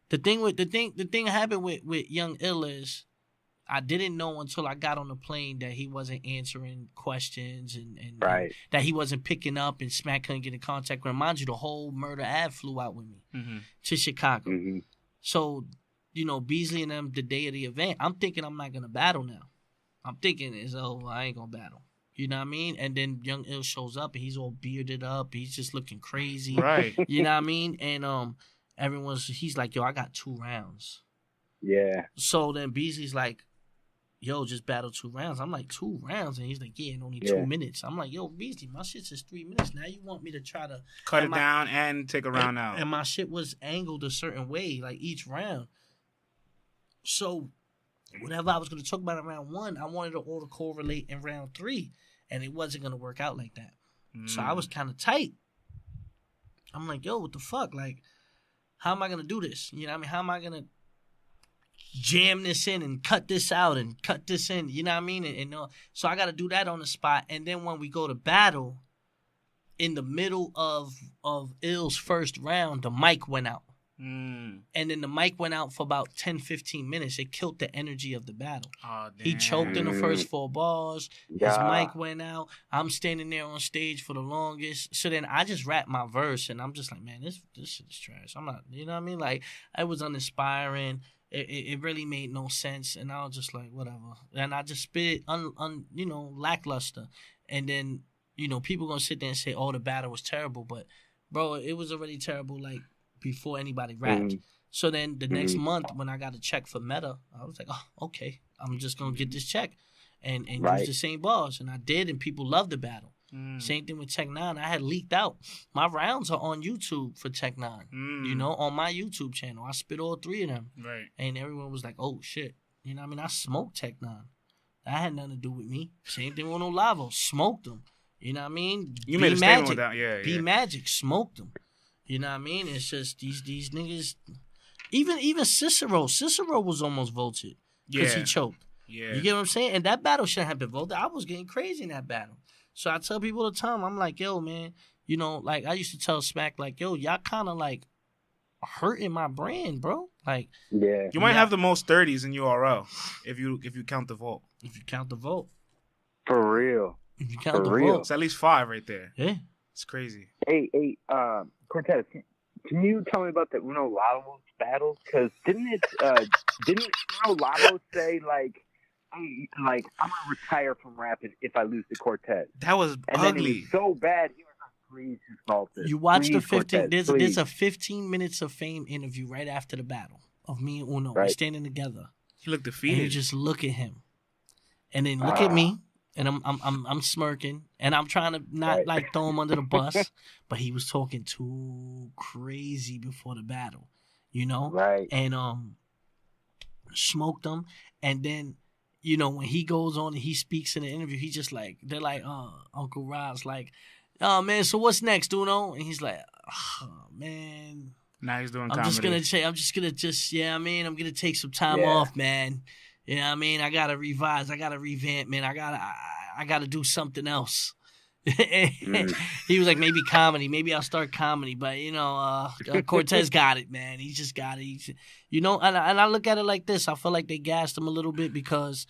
the thing that happened with Young Ill is I didn't know until I got on the plane that he wasn't answering questions and that he wasn't picking up and Smack couldn't get in contact with him. Mind you, the whole Murder Ave flew out with me to Chicago. So, you know, Beasley and them, the day of the event, I'm thinking I'm not going to battle now. I'm thinking I ain't going to battle. You know what I mean? And then Young Ill shows up and he's all bearded up. He's just looking crazy. Right. You know what I mean? And he's like, yo, I got 2 rounds. Yeah. So then Beasley's like, yo, just battle 2 rounds. I'm like, 2 rounds? And he's like, yeah, in only 2 minutes. I'm like, yo, Beasley, my shit's just 3 minutes. Now you want me to try to cut it down and take a round out. And my shit was angled a certain way, like each round. So whatever I was going to talk about in round 1, I wanted to all to correlate in round 3. And it wasn't going to work out like that. So I was kind of tight. I'm like, yo, what the fuck? Like, how am I going to do this? You know what I mean? How am I going to jam this in and cut this out and cut this in? You know what I mean? And so I got to do that on the spot. And then when we go to battle, in the middle of Ill's first round, the mic went out. And then the mic went out for about 10, 15 minutes. It killed the energy of the battle. Oh, damn. He choked in the first 4 bars. His mic went out. I'm standing there on stage for the longest. So then I just rapped my verse, and I'm just like, man, this shit is trash. I'm not, you know what I mean? Like, it was uninspiring. It really made no sense, and I was just like, whatever. And I just spit it, lackluster. And then, people gonna sit there and say, oh, the battle was terrible. But, bro, it was already terrible, like, before anybody rapped. So then the next month when I got a check for Meta, I was like, oh, okay, I'm just going to get this check and use the same bars. And I did, and people loved the battle. Same thing with Tech 9. I had leaked out. My rounds are on YouTube for Tech 9, on my YouTube channel. I spit all 3 of them. Right. And everyone was like, oh, shit. You know what I mean? I smoked Tech 9. That had nothing to do with me. Same thing with Olavo. Smoked them. You know what I mean? You made a statement with that. Yeah. B-Magic. Smoked them. You know what I mean? It's just these niggas. Even Cicero. Cicero was almost voted because he choked. Yeah. You get what I'm saying? And that battle shouldn't have been voted. I was getting crazy in that battle. So I tell people all the time, I'm like, yo, man, like I used to tell Smack, like, yo, y'all kind of like hurting my brand, bro. Like, you might have the most 30s in URL if you count the vote. If you count the vote. For real. If you count the vote. It's at least 5 right there. Yeah. It's crazy. Hey, Cortez, can you tell me about the Uno Lavo battle? Because didn't Uno Lavo say like I'm gonna retire from rapping if I lose to Cortez? That was ugly. Then he was so bad. He was like, please fault this. You watch the 15. Cortez, there's a 15 minutes of fame interview right after the battle of me and Uno. We're standing together. He looked defeated. And you just look at him, and then look at me, And I'm smirking, and I'm trying to not like throw him under the bus, but he was talking too crazy before the battle, you know? Right. And smoked him, and then, you know, when he goes on and he speaks in the interview, he just like, they're like, Uncle Rod's like, oh man, so what's next, Uno? And he's like, oh man. Now he's doing I'm comedy. just gonna I'm gonna take some time off, man. You know what I mean? I gotta revise, I gotta revamp, man. I gotta do something else. He was like, maybe comedy, maybe I'll start comedy, but you know, Cortez got it, man. He just got it. You know, and I look at it like this. I feel like they gassed him a little bit because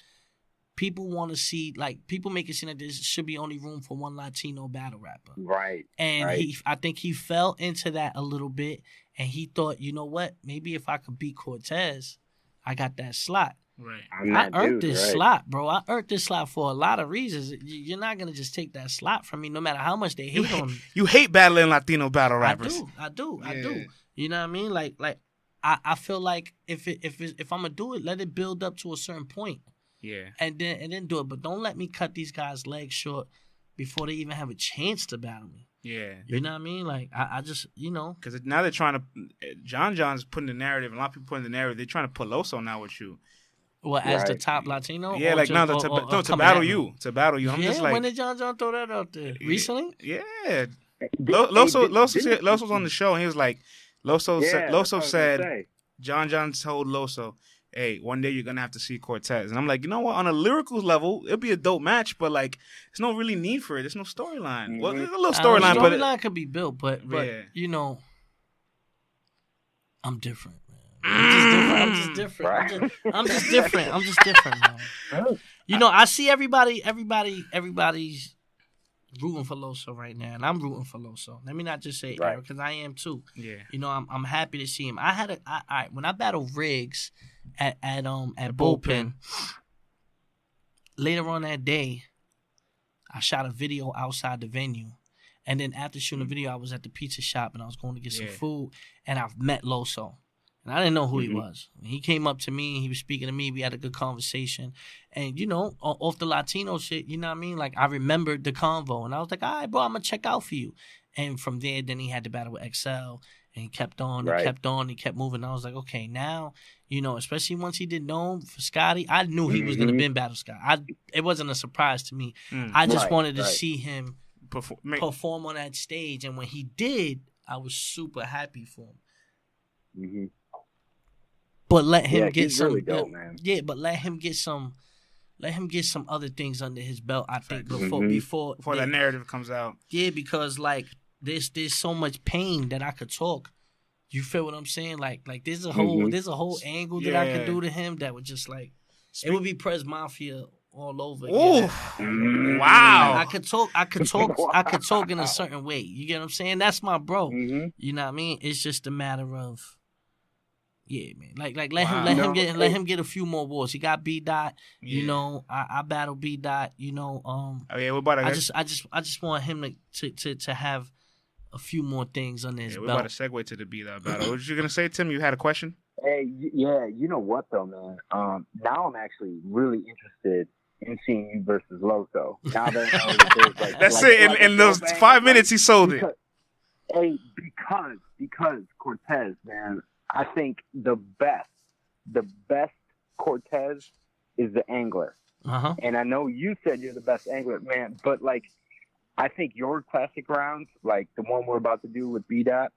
people want to see, like, people make it seem like there should be only room for one Latino battle rapper. Right. And I think he fell into that a little bit, and he thought, you know what? Maybe if I could beat Cortez, I got that slot. Right. I earned this slot, bro. I earned this slot for a lot of reasons. You're not going to just take that slot from me no matter how much they hate on me. You hate battling Latino battle rappers. I do. You know what I mean? Like I feel like if I'm going to do it, let it build up to a certain point. Yeah. And then do it. But don't let me cut these guys' legs short before they even have a chance to battle me. Yeah. You know what I mean? Like, I just, you know. Because now they're trying to, John's putting the narrative, and a lot of people putting the narrative, they're trying to put Loso now with you. Well, as the top Latino? Yeah, like, to battle you. To battle you. I'm just like. When did John throw that out there? Recently? Yeah. Loso's on the show, and he was like, Loso said, John told Loso, hey, one day you're going to have to see Cortez. And I'm like, you know what? On a lyrical level, it'll be a dope match, but, like, there's no really need for it. There's no storyline. Mm-hmm. Well, there's a little storyline, but... Storyline could be built, but you know, I'm different, man. I'm just different. Right. I'm just different, man. You know, I see everybody's rooting for Loso right now, and I'm rooting for Loso. Let me not just say Eric, because I am too. Yeah. You know, I'm happy to see him. When I battled Riggs at Bullpen, later on that day, I shot a video outside the venue. And then after shooting the video, I was at the pizza shop and I was going to get some food, and I met Loso. And I didn't know who he was. He came up to me, he was speaking to me, we had a good conversation. And, you know, off the Latino shit, you know what I mean? Like, I remembered the convo, and I was like, all right, bro, I'm going to check out for you. And from there, then he had to battle with XL, and he kept on, he kept moving. I was like, okay, now, you know, especially once he did Gnome for Scotty, I knew he was going to been battle Scott. It wasn't a surprise to me. I just wanted to see him perform on that stage, and when he did, I was super happy for him. Mm-hmm. But let him get some. Really dope, man. Yeah, but let him get some other things under his belt. I think before that narrative comes out. Yeah, because like there's so much pain that I could talk. You feel what I'm saying? Like there's a whole angle that I could do to him that would just like it would be Prez Mafia all over. Wow. I could talk in a certain way. You get what I'm saying? That's my bro. Mm-hmm. You know what I mean? It's just a matter of. Yeah, man. Like let him get a few more wars. He got B Dot. Yeah. You know, I battle B Dot. You know, we're about to. I just want him to have a few more things on his belt. We're about to segue to the B Dot battle. What you gonna say, Tim? You had a question? Hey, yeah. You know what though, man? Now I'm actually really interested in seeing you versus Loso. Now that I know that there's like that's it. In those 5 minutes, he sold it. Hey, because Cortez, man. I think the best Cortez is the angler. Uh-huh. And I know you said you're the best angler, man, but like, I think your classic rounds, like the one we're about to do with B-Dot,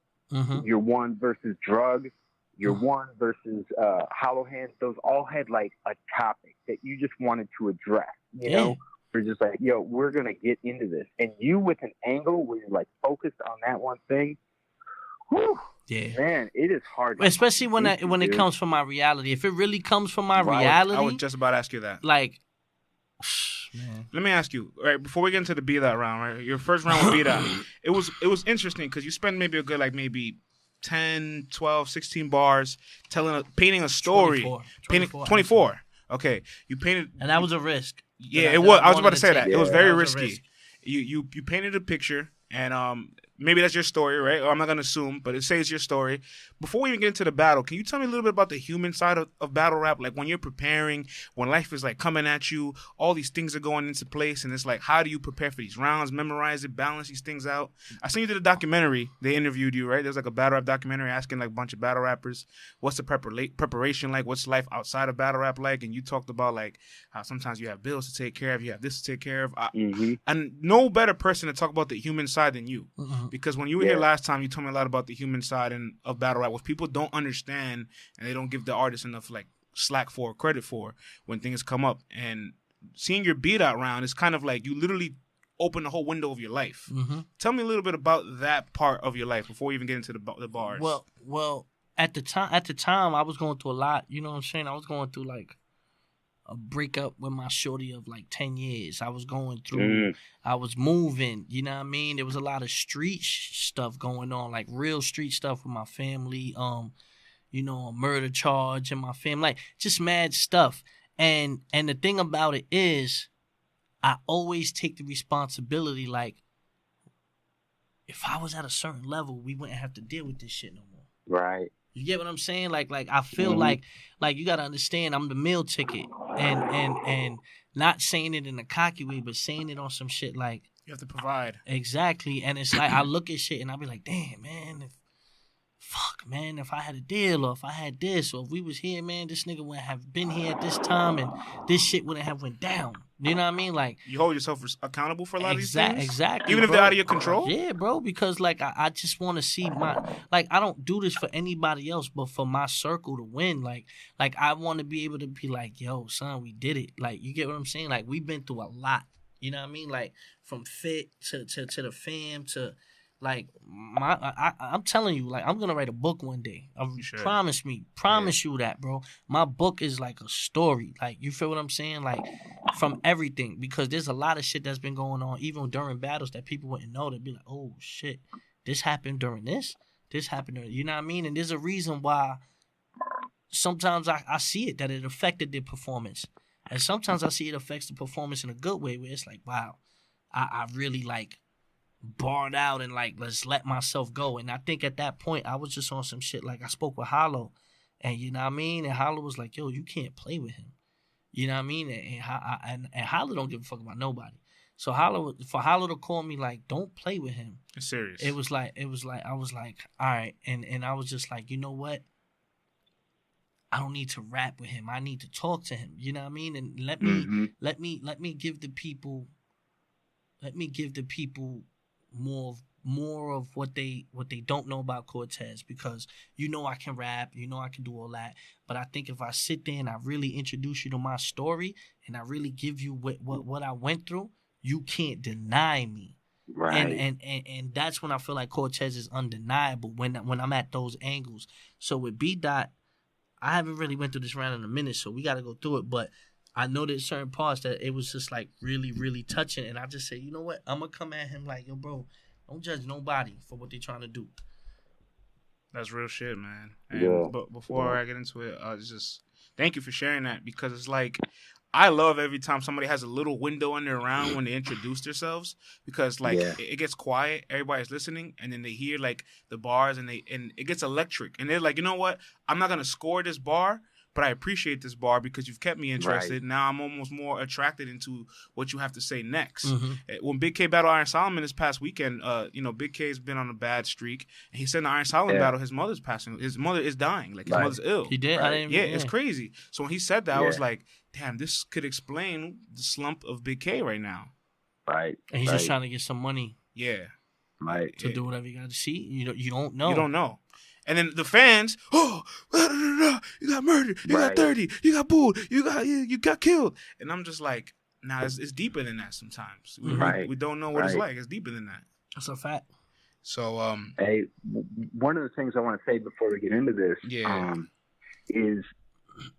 your one versus Drug, your one versus Hollow Hands, those all had like a topic that you just wanted to address, you know? We're just like, yo, we're going to get into this. And you with an angle where you're like focused on that one thing, whew. Yeah, man, it is hard. Especially when it comes from my reality. If it really comes from my reality, I was just about to ask you that. Like, man. Let me ask you, right before we get into the B Dot round, right? Your first round with B Dot, it was interesting because you spent maybe a good like maybe 10, 12, 16 bars painting a story. 24. Okay, you painted, and that was a risk. Yeah, it was. I was about to say that it was very risky. You painted a picture, and maybe that's your story, right? Or I'm not going to assume, but it says your story. Before we even get into the battle, can you tell me a little bit about the human side of battle rap? Like when you're preparing, when life is like coming at you, all these things are going into place, and it's like, how do you prepare for these rounds, memorize it, balance these things out? I seen you did a documentary. They interviewed you, right? There's like a battle rap documentary asking like a bunch of battle rappers, what's the preparation like? What's life outside of battle rap like? And you talked about like how sometimes you have bills to take care of, you have this to take care of. And no better person to talk about the human side than you. Because when you were here last time, you told me a lot about the human side of battle rap, which people don't understand, and they don't give the artist enough like slack for or credit for when things come up. And seeing your beat out round is kind of like you literally open the whole window of your life. Tell me a little bit about that part of your life before we even get into the bars. Well, at the time, I was going through a lot. You know what I'm saying? I was going through like a breakup with my shorty of like 10 years. I was going through, I was moving, you know what I mean? There was a lot of street stuff going on, like real street stuff with my family, you know, a murder charge in my family, like just mad stuff. And the thing about it is, I always take the responsibility, like, if I was at a certain level, we wouldn't have to deal with this shit no more. Right. You get what I'm saying? Like I feel like you gotta understand I'm the meal ticket, and not saying it in a cocky way, but saying it on some shit like you have to provide. Exactly, and it's like I look at shit and I be like, damn man, if I had a deal or if I had this or if we was here, man, this nigga wouldn't have been here at this time and this shit wouldn't have went down. You know what I mean? Like you hold yourself accountable for a lot of these things? Exactly. Even if they're out of your control? Yeah, bro, because like I just want to see I don't do this for anybody else but for my circle to win. Like I want to be able to be like, yo, son, we did it. Like, you get what I'm saying? Like, we've been through a lot. You know what I mean? Like, from Fit to the fam to like I'm telling you, like, I'm gonna write a book one day. Promise you that, bro. My book is like a story. Like, you feel what I'm saying? Like, from everything, because there's a lot of shit that's been going on even during battles that people wouldn't know. They'd be like, oh shit, this happened during this happened during, you know what I mean? And there's a reason why sometimes I see it, that it affected their performance, and sometimes I see it affects the performance in a good way, where it's like, wow, I really like barred out and like, let's let myself go. And I think at that point I was just on some shit. Like, I spoke with Hollow, and you know what I mean, and Hollow was like, yo, you can't play with him, you know what I mean? And Hollow don't give a fuck about nobody. So Hollow to call me like, don't play with him, it's serious. It was like I was like, all right, and I was just like, you know what, I don't need to rap with him, I need to talk to him, you know what I mean? And let me give the people more of what they don't know about Cortez, because you know I can rap, you know I can do all that, but I think if I sit there and I really introduce you to my story and I really give you what I went through, you can't deny me. Right. And that's when I feel like Cortez is undeniable, when I'm at those angles. So with B Dot, I haven't really went through this round in a minute, so we got to go through it, but I know there's certain parts that it was just like really, really touching, and I just say, you know what, I'm gonna come at him like, yo, bro, don't judge nobody for what they're trying to do. That's real shit, man. And but before I get into it, just thank you for sharing that, because it's like, I love every time somebody has a little window in their round when they introduce themselves, because like it gets quiet, everybody's listening, and then they hear like the bars, and it gets electric, and they're like, you know what, I'm not gonna score this bar, but I appreciate this bar because you've kept me interested. Right. Now I'm almost more attracted into what you have to say next. When Big K battled Iron Solomon this past weekend, Big K's been on a bad streak, and he said in the Iron Solomon battle, his mother's passing. His mother is dying. Like, his mother's ill. He did? Right? It's crazy. So when he said that, I was like, damn, this could explain the slump of Big K right now. Right. And he's just trying to get some money. Yeah. Right. To do whatever you got to see. You don't know. You don't know. And then the fans, you got murdered, you got 30, you got booed, you got killed. And I'm just like, nah, it's deeper than that sometimes. We don't know what it's like. It's deeper than that. That's a fact. So, hey, one of the things I want to say before we get into this is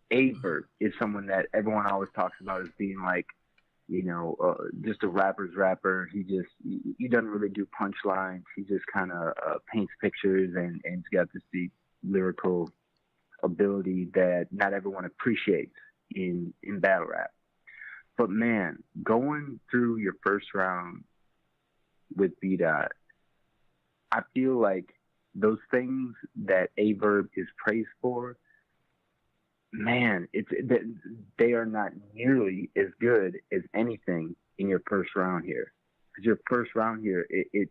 Aver is someone that everyone always talks about as being like, just a rapper's rapper. He doesn't really do punchlines. He just kind of paints pictures, and he's got this deep lyrical ability that not everyone appreciates in battle rap. But man, going through your first round with B Dot, I feel like those things that A-Verb is praised for, man, they are not nearly as good as anything in your first round here. Because your first round here, it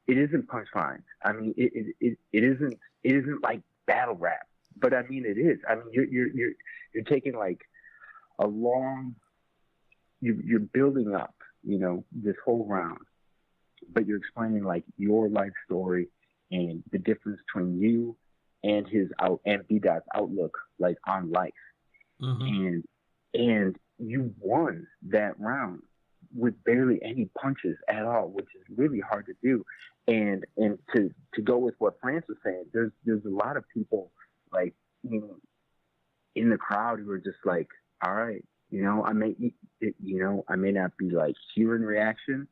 isn't punchlines. I mean, it isn't like battle rap, but I mean it is. I mean you're taking like a long, you're building up, this whole round, but you're explaining like your life story and the difference between you and B-Dot's outlook like on life. Mm-hmm. And you won that round with barely any punches at all, which is really hard to do. And to go with what France was saying, there's a lot of people like in the crowd who are just like, all right, I may not be like hearing reaction,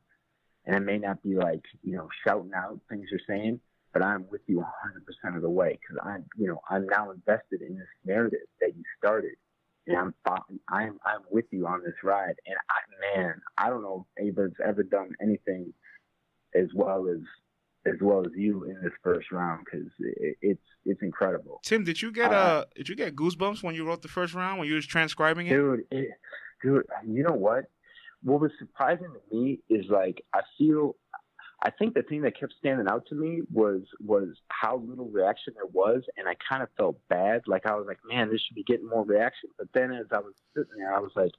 and I may not be like shouting out things you're saying, but I'm with you 100% of the way, because I'm now invested in this narrative that you started, and I'm with you on this ride. And I don't know if A-Verb's ever done anything as well as you in this first round, because it's incredible. Tim, did you get goosebumps when you wrote the first round when you was transcribing it? Dude, you know what? What was surprising to me is like I think the thing that kept standing out to me was how little reaction there was, and I kind of felt bad. Like I was like, man, this should be getting more reaction. But then as I was sitting there, I was like,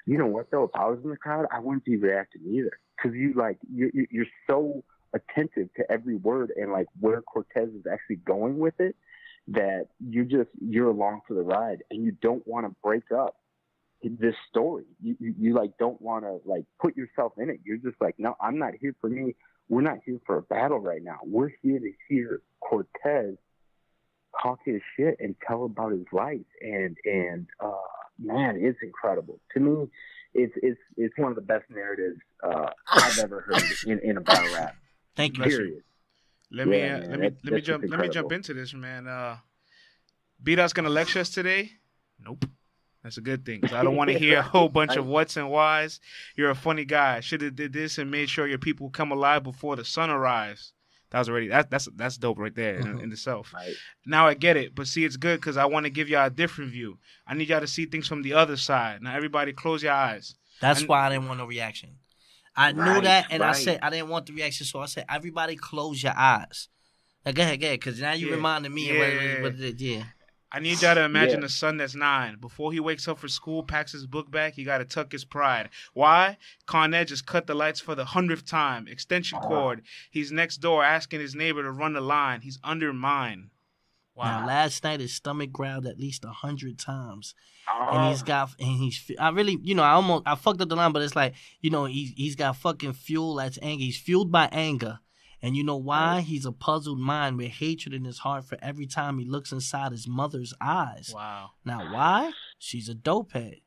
you know what though? If I was in the crowd, I wouldn't be reacting either, because you're so attentive to every word and like where Cortez is actually going with it, that you're along for the ride, and you don't want to break up this story. You like don't want to like put yourself in it. You're just like, no, I'm not here for me. We're not here for a battle right now. We're here to hear Cortez talk his shit and tell about his life. And man, it's incredible. To me, it's one of the best narratives I've ever heard in a battle rap. Thank you. Period. Let me jump into this, man. B-Dot's gonna lecture us today. Nope. That's a good thing, because I don't want to hear a whole bunch of whats and whys. You're a funny guy. Should have did this and made sure your people come alive before the sun arrives. That was already that's dope right there in itself. Right. Now I get it, but see, it's good because I want to give y'all a different view. I need y'all to see things from the other side. Now everybody, close your eyes. That's why I didn't want no reaction. I knew that, and I said I didn't want the reaction, so I said everybody, close your eyes. Now go ahead, because now you reminded me of what it did. Yeah. I need y'all to imagine a son that's 9. Before he wakes up for school, packs his book bag, he got to tuck his pride. Why? Cortez just cut the lights for the 100th time. Extension cord. He's next door asking his neighbor to run the line. He's under mine. Wow. Now, last night his stomach growled at least 100 times. And I fucked up the line, but it's like, he's got fucking fuel that's anger. He's fueled by anger. And you know why? He's a puzzled mind with hatred in his heart for every time he looks inside his mother's eyes. Wow. Now, why? She's a dopehead.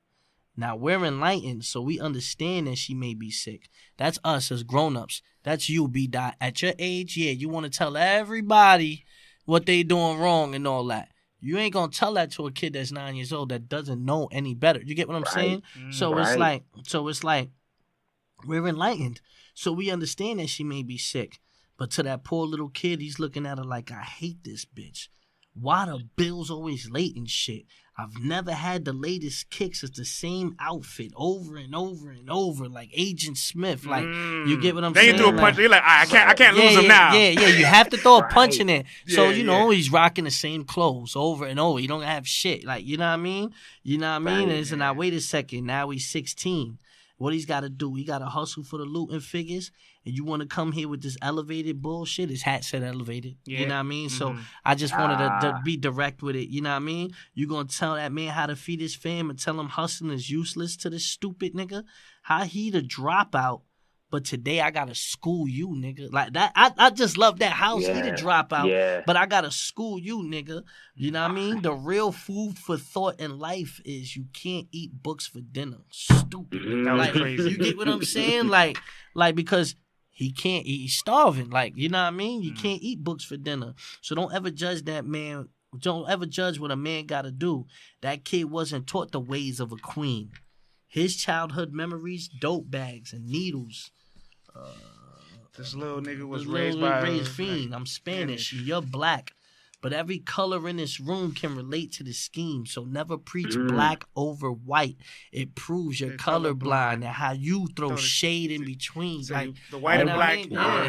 Now, we're enlightened, so we understand that she may be sick. That's us as grown-ups. That's you, B-Dot. At your age, you want to tell everybody what they doing wrong and all that. You ain't going to tell that to a kid that's 9 years old that doesn't know any better. You get what I'm saying? So it's like, we're enlightened, so we understand that she may be sick. But to that poor little kid, he's looking at her like, I hate this bitch. Why the bills always late and shit? I've never had the latest kicks. It's the same outfit over and over and over, like Agent Smith. Like, you get what I'm saying? Then you threw a punch. You're like, I can't lose him now. Yeah. You have to throw a punch in it. So, he's rocking the same clothes over and over. You don't have shit. Like, you know what I mean? And now, wait a second. Now he's 16. What he's got to do, he got to hustle for the loot and figures. And you want to come here with this elevated bullshit? His hat said elevated. Yeah. You know what I mean? Mm-hmm. So I just wanted to be direct with it. You know what I mean? You going to tell that man how to feed his fam and tell him hustling is useless to this stupid nigga? How he the dropout, but today I got to school you, nigga. Like that. I just love that house. He the dropout, but I got to school you, nigga. You know what I mean? The real food for thought in life is you can't eat books for dinner. Stupid. That was crazy. You get what I'm saying? Like because he can't eat. He's starving. Like, you know what I mean? You can't eat books for dinner. So don't ever judge that man. Don't ever judge what a man got to do. That kid wasn't taught the ways of a queen. His childhood memories, dope bags and needles. This little nigga was raised raised fiend. I'm Spanish. You're black. But every color in this room can relate to the scheme. So never preach black over white. It proves you're colorblind and how you throw shade in between. So like the white and black. Yeah.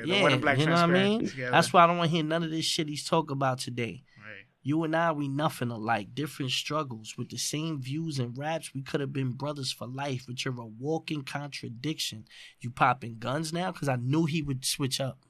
The white and black you know what I mean? together. That's why I don't want to hear none of this shit he's talking about today. Right. You and I, we nothing alike. Different struggles with the same views and raps. We could have been brothers for life, but you're a walking contradiction. You popping guns now? Because I knew he would switch up.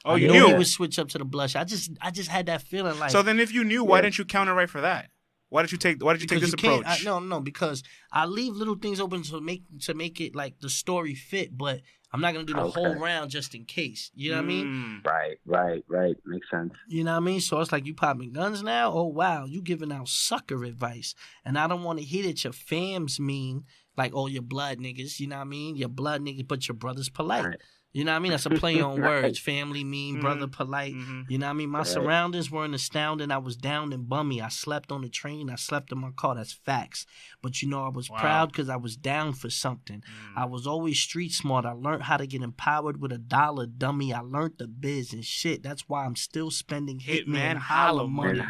Oh, you knew knew he would switch up to the blush. I just had that feeling like. So then, if you knew, why didn't you counter right for that? Why did you take this approach? No, because I leave little things open to make it like the story fit, but I'm not gonna do the whole round just in case. You know what I mean? Right. Makes sense. You know what I mean? So it's like you popping guns now. Oh wow, you giving out sucker advice, and I don't want to hear that your fams mean like, oh, your blood niggas. You know what I mean? Your blood niggas, but your brother's polite. Right. You know what I mean? That's a play on words. Family mean, brother polite. You know what I mean? My surroundings weren't astounding. I was down and bummy. I slept on the train. I slept in my car. That's facts. But you know, I was proud because I was down for something. I was always street smart. I learned how to get empowered with $1, dummy. I learned the biz and shit. That's why I'm still spending Hitman holla money.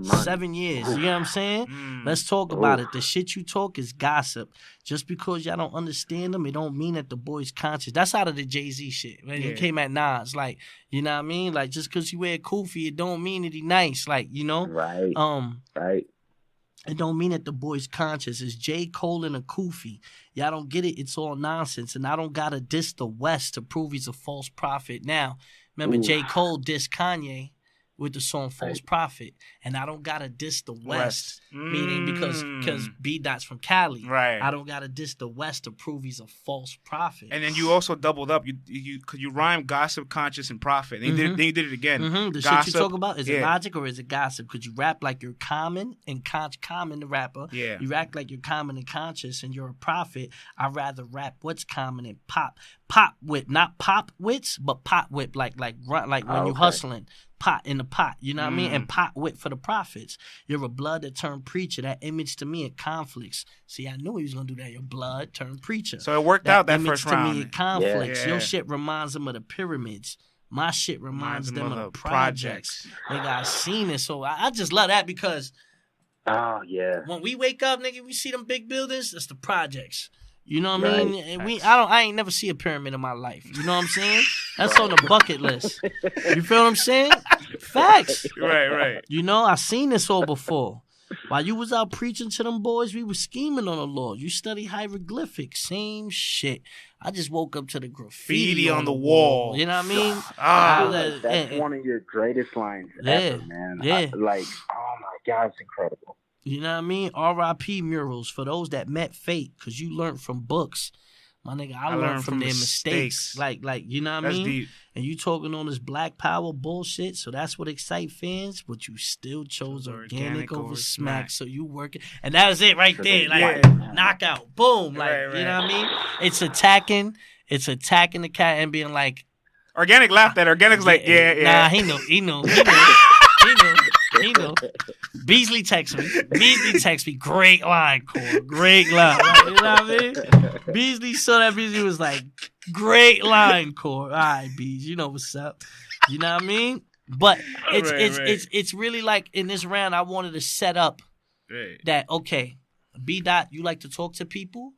7 years. You know what I'm saying? Let's talk about it. The shit you talk is gossip. Just because y'all don't understand them, it don't mean that the boy's conscious. That's out of the Jay-Z shit. When he came at Nas, like, you know what I mean? Like, just because you wear kufi, it don't mean that he nice. Like, you know? Right. Right. It don't mean that the boy's conscious. It's J. Cole and a kufi. Y'all don't get it. It's all nonsense. And I don't got to diss the West to prove he's a false prophet. Now, remember J. Cole dissed Kanye with the song False Prophet. And I don't got to diss the West, meaning because B-Dot's from Cali. Right. I don't got to diss the West to prove he's a false prophet. And then you also doubled up. You rhyme gossip, conscious, and prophet. Then you did it again. The gossip, shit you talk about, is it logic or is it gossip? Because you rap like you're common and common, the rapper. Yeah. You rap like you're common and conscious and you're a prophet. I'd rather rap what's common and pop. Pop whip, not pop wits, but pot whip, like when you hustling. Pot in the pot, you know what I mean? And pot whip for the prophets. You're a blood that turned preacher. That image to me, it conflicts. See, I knew he was going to do that. Your blood turned preacher. So it worked out that first round. To me, it conflicts. Yeah. Your shit reminds them of the pyramids. My shit reminds them of the projects. Nigga, I seen it. So I just love that because when we wake up, nigga, we see them big buildings, that's the projects. You know what I mean? And I ain't never see a pyramid in my life. You know what I'm saying? That's on the bucket list. You feel what I'm saying? Facts. Right. You know, I seen this all before. While you was out preaching to them boys, we was scheming on the Lord. You study hieroglyphics, same shit. I just woke up to the graffiti on the wall. You know what I mean? That's one of your greatest lines ever, man. Oh my God, it's incredible. You know what I mean? R.I.P. murals for those that met fate, because you learned from books. My nigga, I learned from their mistakes. Like, you know what I mean? Deep. And you talking on this black power bullshit, so that's what excite fans, but you still chose organic over smack. So you working. And that was it right there. Like, knockout. Boom. Like, you know what I mean? It's attacking the cat and being like. Organic laughed at Organic's like, Nah, he know. He know. Beasley text me. Great line, Core. Great line. You know what I mean? Beasley saw that. Beasley was like, great line, Core. All right, Bees. You know what's up. You know what I mean? But it's really like in this round, I wanted to set up that, okay, B-Dot, you like to talk to people.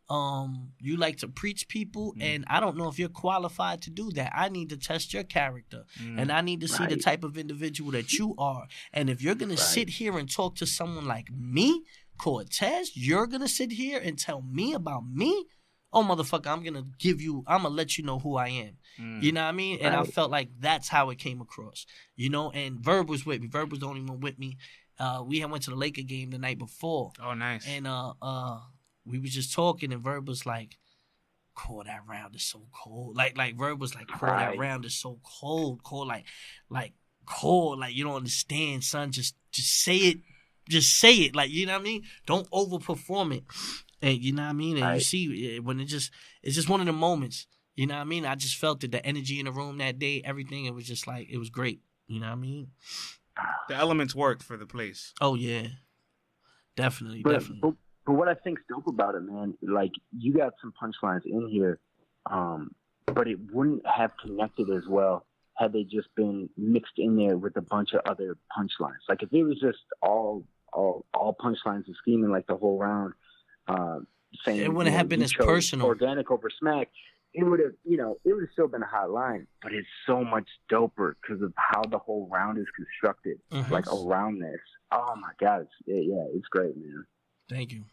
You like to preach people, and I don't know if you're qualified to do that. I need to test your character, and I need to see the type of individual that you are. And if you're going to sit here and talk to someone like me, Cortez, you're going to sit here and tell me about me? Oh, motherfucker, I'm going to let you know who I am. You know what I mean? And I felt like that's how it came across, you know, and Verb was with me. Verb was the only one with me. We had went to the Laker game the night before. Oh, nice. And, we was just talking, and Verb was like, "Core, that round is so cold." Like Verb was like, "Core, that round is so cold. Core, like Core, like you don't understand, son. Just say it. Just say it. Like you know what I mean. Don't overperform it. And you know what I mean. And you see when it's just one of the moments. You know what I mean. I just felt that the energy in the room that day, everything. It was just like it was great. You know what I mean. The elements worked for the place. Oh yeah, definitely. But what I think's dope about it, man, like you got some punchlines in here but it wouldn't have connected as well had they just been mixed in there with a bunch of other punchlines. Like if it was just all punchlines and scheming like the whole round, saying it wouldn't have been as personal. Organic over smack. It would have, it would have still been a hot line, but it's so much doper because of how the whole round is constructed, like around this. Oh my God, it's great, man. Thank you.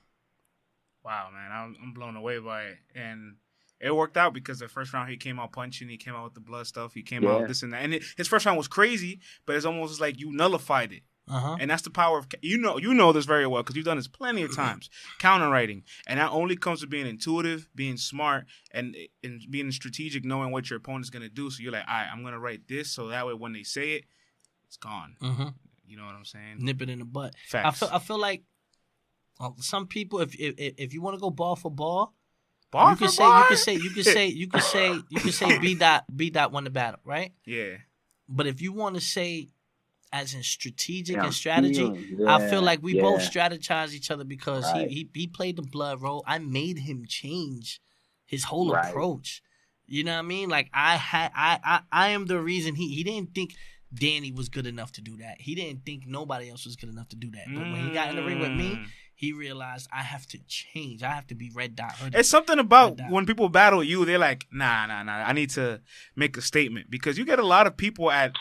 Wow, man, I'm blown away by it, and it worked out because the first round he came out punching, he came out with the blood stuff, he came out with this and that, and his first round was crazy, but it's almost like you nullified it. And that's the power of you know this very well because you've done this plenty of times. Counter writing, and that only comes with being intuitive, being smart, and being strategic, knowing what your opponent's gonna do. So you're like, all right, I'm gonna write this, so that way when they say it, it's gone. You know what I'm saying? Nip it in the butt. Facts. I feel like some people, if you want to go ball for ball, you can say B dot won the battle, right? Yeah. But if you want to say as in strategic and strategy, I feel like we both strategize each other because he played the blood role. I made him change his whole approach. You know what I mean? Like I am the reason he didn't think Danny was good enough to do that. He didn't think nobody else was good enough to do that. But when he got in the ring with me, he realized I have to change. I have to be red dot hoodie. It's something about when people battle you, they're like, nah. I need to make a statement because you get a lot of people at.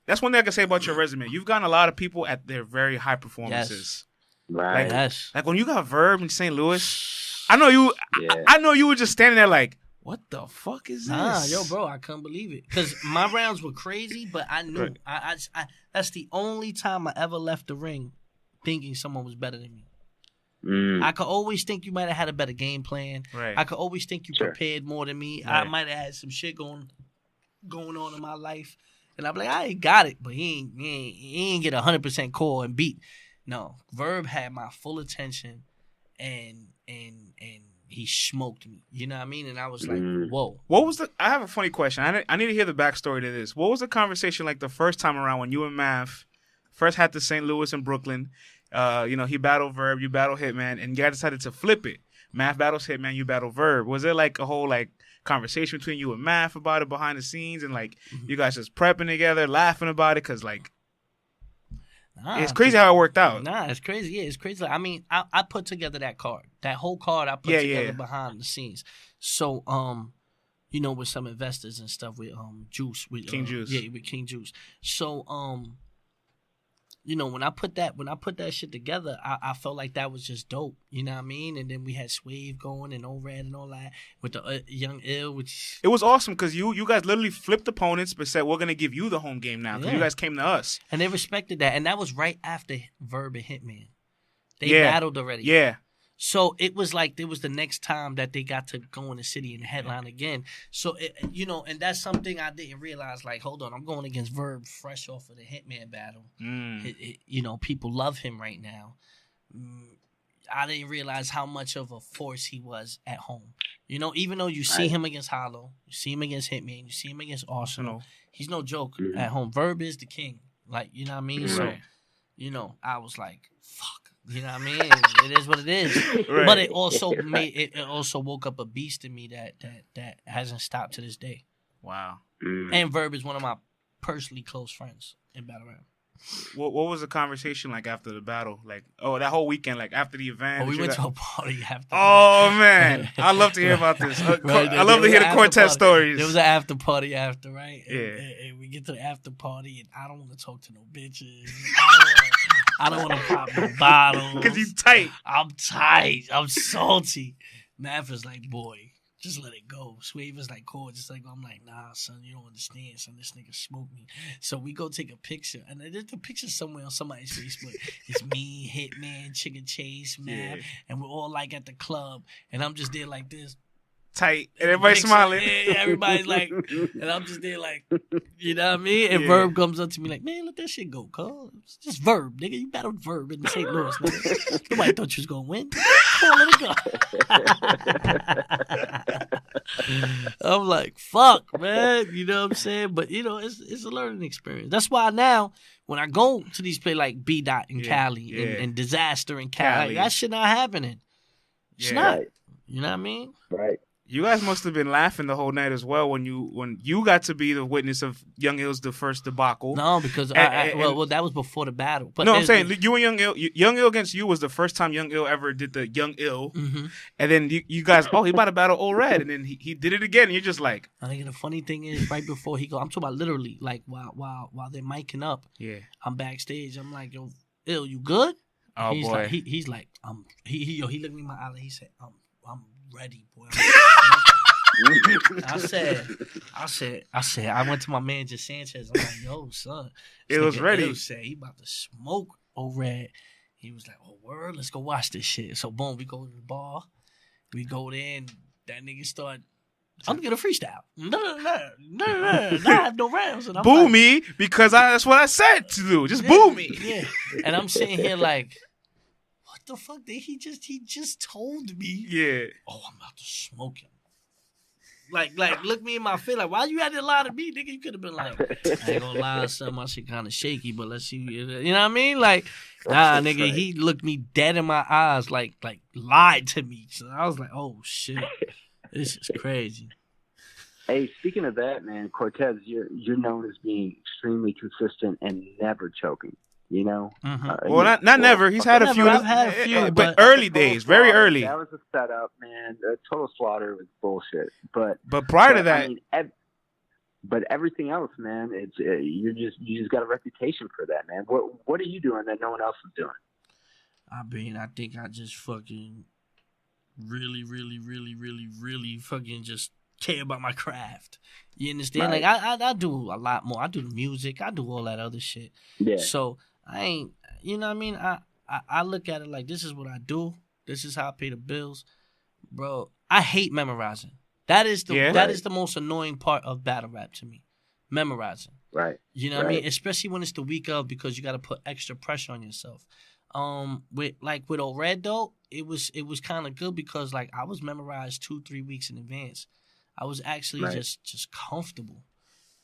That's one thing I can say about your resume. You've gotten a lot of people at their very high performances. Yes. Right. Like when you got Verb in St. Louis, I know you. I know you were just standing there like, what the fuck is this? Yo, bro, I couldn't believe it because my rounds were crazy, but I knew. I that's the only time I ever left the ring thinking someone was better than me. I could always think you might have had a better game plan. Right. I could always think you prepared more than me. Right. I might have had some shit going on in my life. And I'm like, I ain't got it, but he ain't get 100% core and beat. No, Verb had my full attention, and he smoked me. You know what I mean? And I was like, whoa. What was I have a funny question. I need to hear the backstory to this. What was the conversation like the first time around when you and Math first had to St. Louis and Brooklyn? He battled Verb, you battled Hitman, and you guys decided to flip it. Math battles Hitman, you battle Verb. Was there like a whole conversation between you and Math about it behind the scenes, and you guys just prepping together, laughing about it? Because it's crazy how it worked out. It's crazy. Yeah, it's crazy. I mean, I put together that card. That whole card I put together behind the scenes. So, with some investors and stuff with Juice. With King Juice. Yeah, with King Juice. So, when I put that shit together, I felt like that was just dope. You know what I mean? And then we had Swave going and ORAD and all that with the Young Ill, which it was awesome because you guys literally flipped opponents, but said we're gonna give you the home game now because you guys came to us, and they respected that. And that was right after Verb and Hitman. They battled already. Yeah. So it was like it was the next time that they got to go in the city and headline again. So, and that's something I didn't realize. Like, hold on, I'm going against Verb fresh off of the Hitman battle. People love him right now. I didn't realize how much of a force he was at home. Even though you see him against Hollow, you see him against Hitman, you see him against Arsenal, he's no joke at home. Verb is the king. Like, you know what I mean? Right. So, I was like, fuck. You know what I mean? It is what it is. Right. But it also woke up a beast in me that hasn't stopped to this day. Wow. And Verb is one of my personally close friends in Battle Rap. What was the conversation like after the battle? Like, that whole weekend, like after the event? We went to a party after. Oh, man. I'd love to hear about this. I love to hear the Cortez stories. There was an after party after, right? Yeah. And we get to the after party, and I don't want to talk to no bitches. I don't want to pop no bottles. Because you tight. I'm tight. I'm salty. Math is like, boy, just let it go. Swave is like, cool. Just like, I'm like, nah, son, you don't understand, son. This nigga smoked me. So we go take a picture. And there's a picture somewhere on somebody's Facebook. It's me, Hitman, Chicken Chase, Math. And we're all like at the club. And I'm just there like this. Tight. And everybody's smiling. Yeah, everybody's like, and I'm just there like, you know what I mean? And Verb comes up to me like, man, let that shit go, cuz. It's just Verb, nigga. You battled Verb in St. Louis, nigga. Nobody thought you was going to win. Come on, let it go. I'm like, fuck, man. You know what I'm saying? But, it's a learning experience. That's why now, when I go to these places like B-Dot in Cali and Disaster in Cali, that shit not happening. It's not. Right. You know what I mean? Right. You guys must have been laughing the whole night as well when you got to be the witness of Young Ill's the first debacle. No, because well, that was before the battle. But no, I'm saying you and Young Ill against you was the first time Young Ill ever did the Young Ill, and then you guys, he about to battle Old Red, and then he did it again, and you're just like. I think the funny thing is, right before he go, I'm talking about literally, like while they're miking up. Yeah. I'm backstage. I'm like, yo, Ill, you good? Oh he's boy. Like, he's like, he looked me in my eye. He said, I'm ready, boy. I went to my man, just Sanchez. I'm like, yo, son. It was ready. He said he about to smoke Old Red. He was like, oh, word, let's go watch this shit. So, boom, we go to the bar. We go there, and that nigga start, I'm going to get a freestyle. No rounds. And I'm boo like, me, because that's what I said to do. Just boo me. Yeah. And I'm sitting here like, what the fuck? He just told me. Yeah. Oh, I'm about to smoke him. Like, look me in my face. Like, why you had to lie to me, nigga? You could have been like, I ain't gonna lie, son, my shit kind of shaky, but let's see. You know what I mean? Like, nah, nigga, he looked me dead in my eyes, like lied to me. So I was like, oh shit, this is crazy. Hey, speaking of that, man, Cortez, you're known as being extremely consistent and never choking. You know, well, not never. He's had a few. I've had a few, but early days, very early. That was a setup, man. The Total Slaughter was bullshit. But prior to that, I mean, but everything else, man, it's you just got a reputation for that, man. What are you doing that no one else is doing? I think I just fucking really fucking just care about my craft. You understand? Right. Like I do a lot more. I do the music. I do all that other shit. Yeah. So I ain't, you know what I mean? I look at it like, this is what I do. This is how I pay the bills. Bro, I hate memorizing. That is the most annoying part of battle rap to me. Memorizing. Right. You know what I mean? Especially when it's the week of, because you got to put extra pressure on yourself. With Old Red though, it was kind of good because like I was memorized 2-3 weeks in advance. I was actually just comfortable.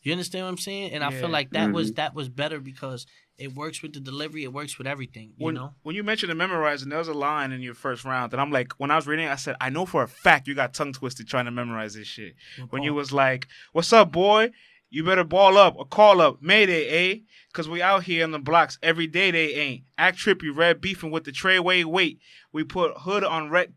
You understand what I'm saying? And I feel like that was better because it works with the delivery. It works with everything, you know? When you mentioned the memorizing, there was a line in your first round that I'm like, when I was reading it, I said, I know for a fact you got tongue twisted trying to memorize this shit. When you was like, what's up, boy? You better ball up or call up. Mayday, eh? Because we out here on the blocks every day they ain't. Act trippy, red beefing with the Treyway weight. We put hood on red...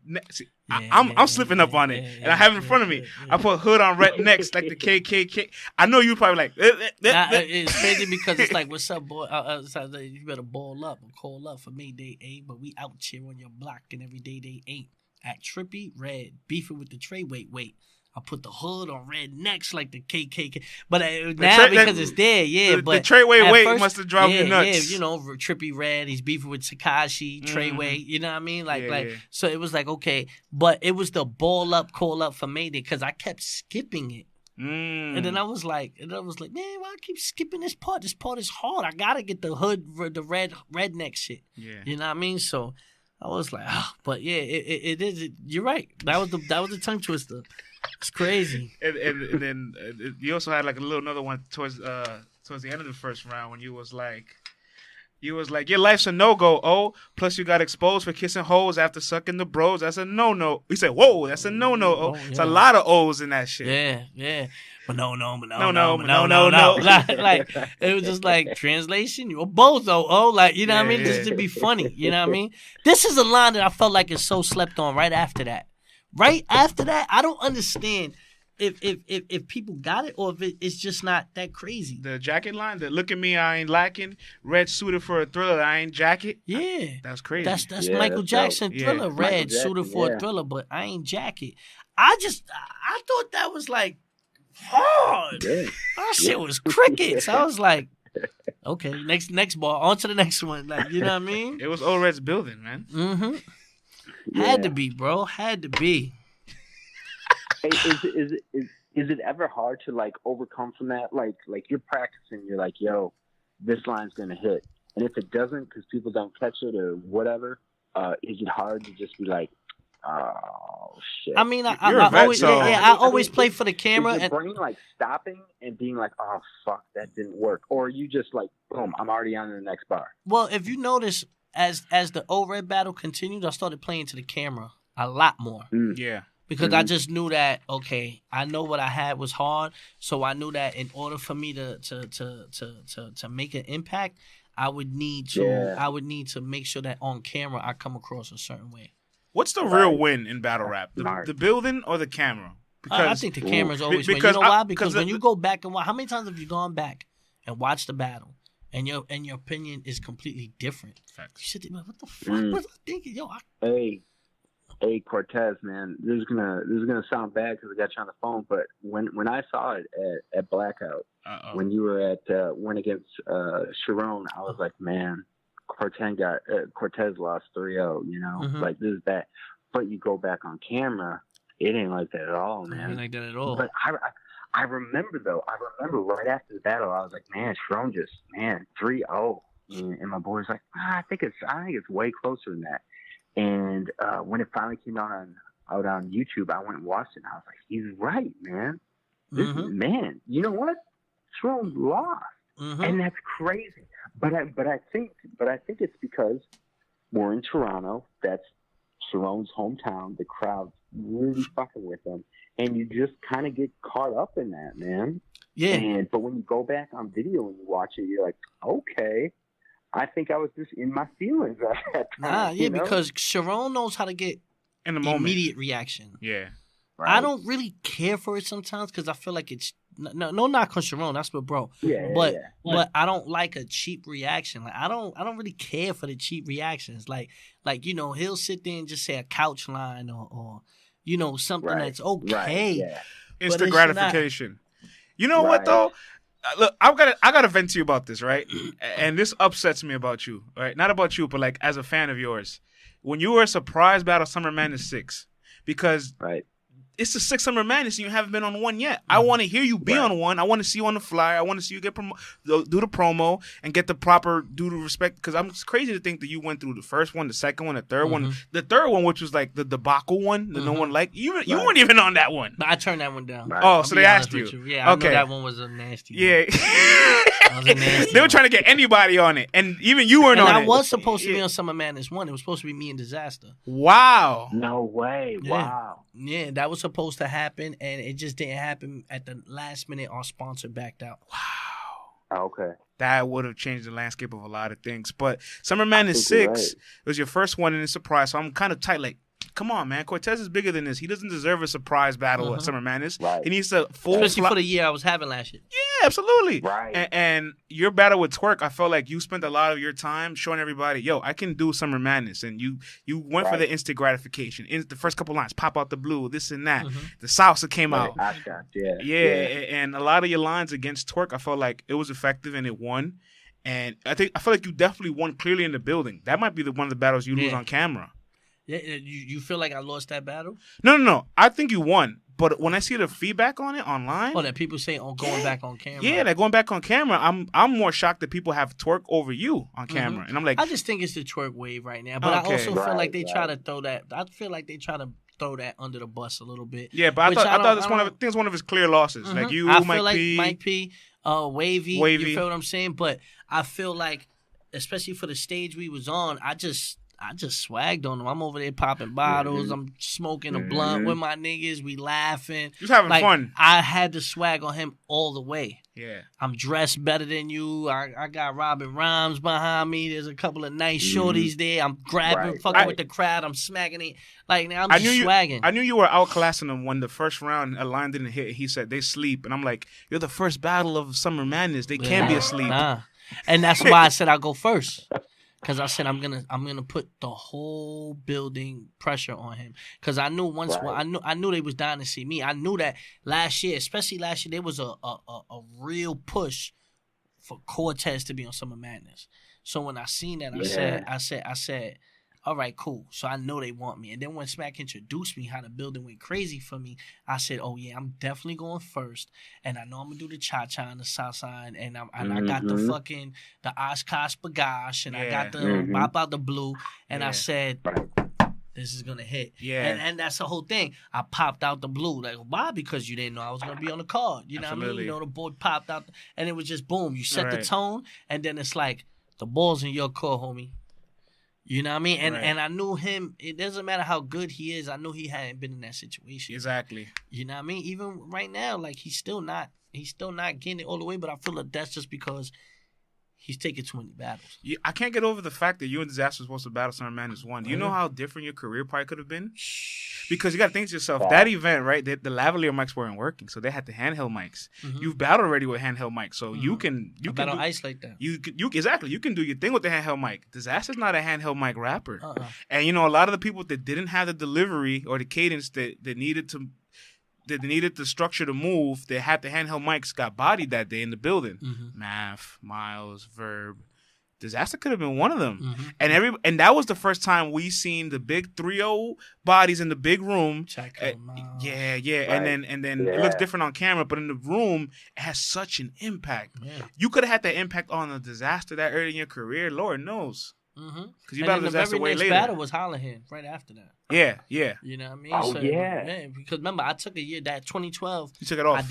I'm slipping up on it, and I have it in front of me. I put hood on red necks like the KKK. I know you probably like. It's crazy because it's like, what's up, boy? You better ball up or call up for Mayday, eh? But we out here on your block, and every day they ain't. Act trippy, red beefing with the Treyway weight. I put the hood on red necks like the KKK. But now because it's there, but the Treyway weight must have dropped you nuts. Yeah, you know, trippy red. He's beefing with Takashi, Treyway. You know what I mean? So it was like, okay, but it was the ball up, call up for Mayday because I kept skipping it. And then I was like, man, why I keep skipping this part? This part is hard. I gotta get the hood, the redneck shit. Yeah, you know what I mean? So I was like, but yeah, it is. You're right. That was the tongue twister. It's crazy. And then you also had like another one towards the end of the first round when you was like, your life's a no-go, oh. Plus you got exposed for kissing hoes after sucking the bros. That's a no-no. He said, whoa, that's a no-no. Oh, it's a lot of O's in that shit. Yeah. But no. Like, it was just like, translation, you a bozo, oh. Like, you know what I mean? Just to be funny, you know what I mean? This is a line that I felt like is so slept on right after that. Right after that, I don't understand if people got it or if it's just not that crazy. The jacket line, the look at me, I ain't lacking. Red suited for a thriller, I ain't jacket. Yeah. That's crazy. That's Michael Jackson Thriller. Red suited for a thriller, but I ain't jacket. I thought that was like hard. Yeah. That shit was crickets. I was like, okay, next ball, on to the next one. Like, you know what I mean? It was Old Red's building, man. Mm-hmm. Had to be, bro. Had to be. Hey, is it ever hard to like overcome from that? Like you're practicing, you're like, yo, this line's gonna hit, and if it doesn't, because people don't catch it or whatever, is it hard to just be like, oh shit? I mean, I always play for the camera. Is your brain like stopping and being like, oh fuck, that didn't work, or are you just like, boom, I'm already on to the next bar? Well, if you notice. As the Old Red battle continued, I started playing to the camera a lot more. Yeah. Because I just knew that, okay, I know what I had was hard, so I knew that in order for me to make an impact, I would need to make sure that on camera I come across a certain way. What's the real win in battle rap? The building or the camera? Because I think the camera's always win. You know why? Because when you go back and watch, how many times have you gone back and watched the battle, and your opinion is completely different? Facts. You sit there, what the fuck was I thinking? Yo, Hey Cortez, man, this is gonna sound bad because I got you on the phone, but when I saw it at Blackout, when you were at went against Sharon, I was like, man, Cortez lost 3-0, you know, like this is bad. But you go back on camera, it ain't like that at all, man. It ain't like that at all. But I remember right after the battle, I was like, man, Sharon just 3-0, and my boy's like, I think it's way closer than that. And when it finally came out on YouTube, I went and watched it, and I was like, he's right, man. Man, you know what? Sharon lost, and that's crazy. But I think it's because we're in Toronto. That's Sharon's hometown. The crowd's really fucking with them, and you just kind of get caught up in that, man. Yeah. But when you go back on video and you watch it, you're like, okay. I think I was just in my feelings at that time. Because Sharon knows how to get in the moment immediate reaction. Yeah. Right. I don't really care for it sometimes because I feel like it's no knock on Sharon, that's my bro. But I don't like a cheap reaction. Like I don't really care for the cheap reactions. Like you know, he'll sit there and just say a couch line or you know, something that's okay. Right, yeah. Instant gratification. You know what though? Look, I gotta vent to you about this, right? And this upsets me about you, right? Not about you, but like as a fan of yours. When you were a surprise battle Summer Madness 6, because it's the 6 Summer Madness and you haven't been on one yet. I want to hear you be on one. I want to see you on the flyer. I want to see you get do the promo and get the proper due to respect. Because it's crazy to think that you went through the first one, the second one, the third one. The third one, which was like the debacle one that no one liked. You weren't even on that one. But I turned that one down. Oh, so they asked you. Yeah, I know that one was a nasty one. Yeah. That was a nasty They were trying to get anybody on it. And even you weren't on it. I was supposed to be on Summer Madness 1. It was supposed to be me and Disaster. Wow. No way. Yeah. Wow. Yeah, that was supposed to happen, and it just didn't happen at the last minute. Our sponsor backed out. Wow. Okay. That would have changed the landscape of a lot of things. But Summer Madness 6 was your first one in a surprise, so I'm kind of tight. Like, come on, man. Cortez is bigger than this. He doesn't deserve a surprise battle at Summer Madness. Right. He needs a full Especially for the year I was having last year. Yeah, absolutely. Right. And your battle with Twerk, I felt like you spent a lot of your time showing everybody, yo, I can do Summer Madness. And you went for the instant gratification. In the first couple lines, pop out the blue, this and that. The salsa came out. Yeah. And a lot of your lines against Twerk, I felt like it was effective and it won. And I feel like you definitely won clearly in the building. That might be one of the battles you lose on camera. Yeah, you feel like I lost that battle? No. I think you won. But when I see the feedback on it online, that people say going back on camera. Yeah, that going back on camera. I'm more shocked that people have Twerk over you on camera, and I'm like, I just think it's the Twerk wave right now. But I also feel like they try to throw that. I feel like they try to throw that under the bus a little bit. Yeah, but I thought it's one of his clear losses. Like you, I Mike feel like P. Mike P. Wavy. You feel what I'm saying? But I feel like, especially for the stage we was on, I just swagged on them. I'm over there popping bottles. I'm smoking a blunt with my niggas. We laughing. Just having fun. I had to swag on him all the way. Yeah. I'm dressed better than you. I got Robin Rhymes behind me. There's a couple of nice shorties there. I'm grabbing, fucking with the crowd. I'm smacking it. Like, now I'm just swagging. I knew you were outclassing them when the first round a line didn't hit. He said, they sleep. And I'm like, you're the first battle of Summer Madness. They can't be asleep. Nah. And that's why I said I'll go first. Because I said I'm gonna put the whole building pressure on him. Because I knew I knew they was dying to see me. I knew that especially last year, there was a real push for Cortez to be on Summer Madness. So when I seen that, I said, all right, cool. So I know they want me. And then when Smack introduced me, how the building went crazy for me, I said, oh yeah, I'm definitely going first. And I know I'm gonna do the cha-cha and the salsa, and I got the fucking the Oshkosh Bagash, and I got the Bop Out the Blue, and I said, this is gonna hit. Yeah. And that's the whole thing. I popped out the blue. Like, why? Because you didn't know I was gonna be on the card. You know what I mean? You know, the board popped out, and it was just boom. You set the tone, and then it's like, the ball's in your court, homie. You know what I mean? And I knew him. It doesn't matter how good he is. I knew he hadn't been in that situation. Exactly. You know what I mean? Even right now, like he's still not getting it all the way. But I feel like that's just because he's taking too many battles. Yeah, I can't get over the fact that you and Disaster were supposed to battle Summer Madness 1. Do you know how different your career probably could have been? Because you got to think to yourself, that event, right, the lavalier mics weren't working, so they had the handheld mics. You've battled already with handheld mics, so you can battle ice like that. You exactly. You can do your thing with the handheld mic. Disaster's not a handheld mic rapper. And, you know, a lot of the people that didn't have the delivery or the cadence that needed the structure to move, they had the handheld mics, got bodied that day in the building. Math, Miles, Verb. Disaster could have been one of them. And that was the first time we seen the big 3-0 bodies in the big room. Yeah. Right. And then it looks different on camera, but in the room, it has such an impact. You could have had that impact on a Disaster that early in your career, Lord knows. Because you battled Disaster way later. The battle was Hollihan right after that. Yeah. You know what I mean? Oh, yeah. Because remember, I took a year, that 2012. You took it off.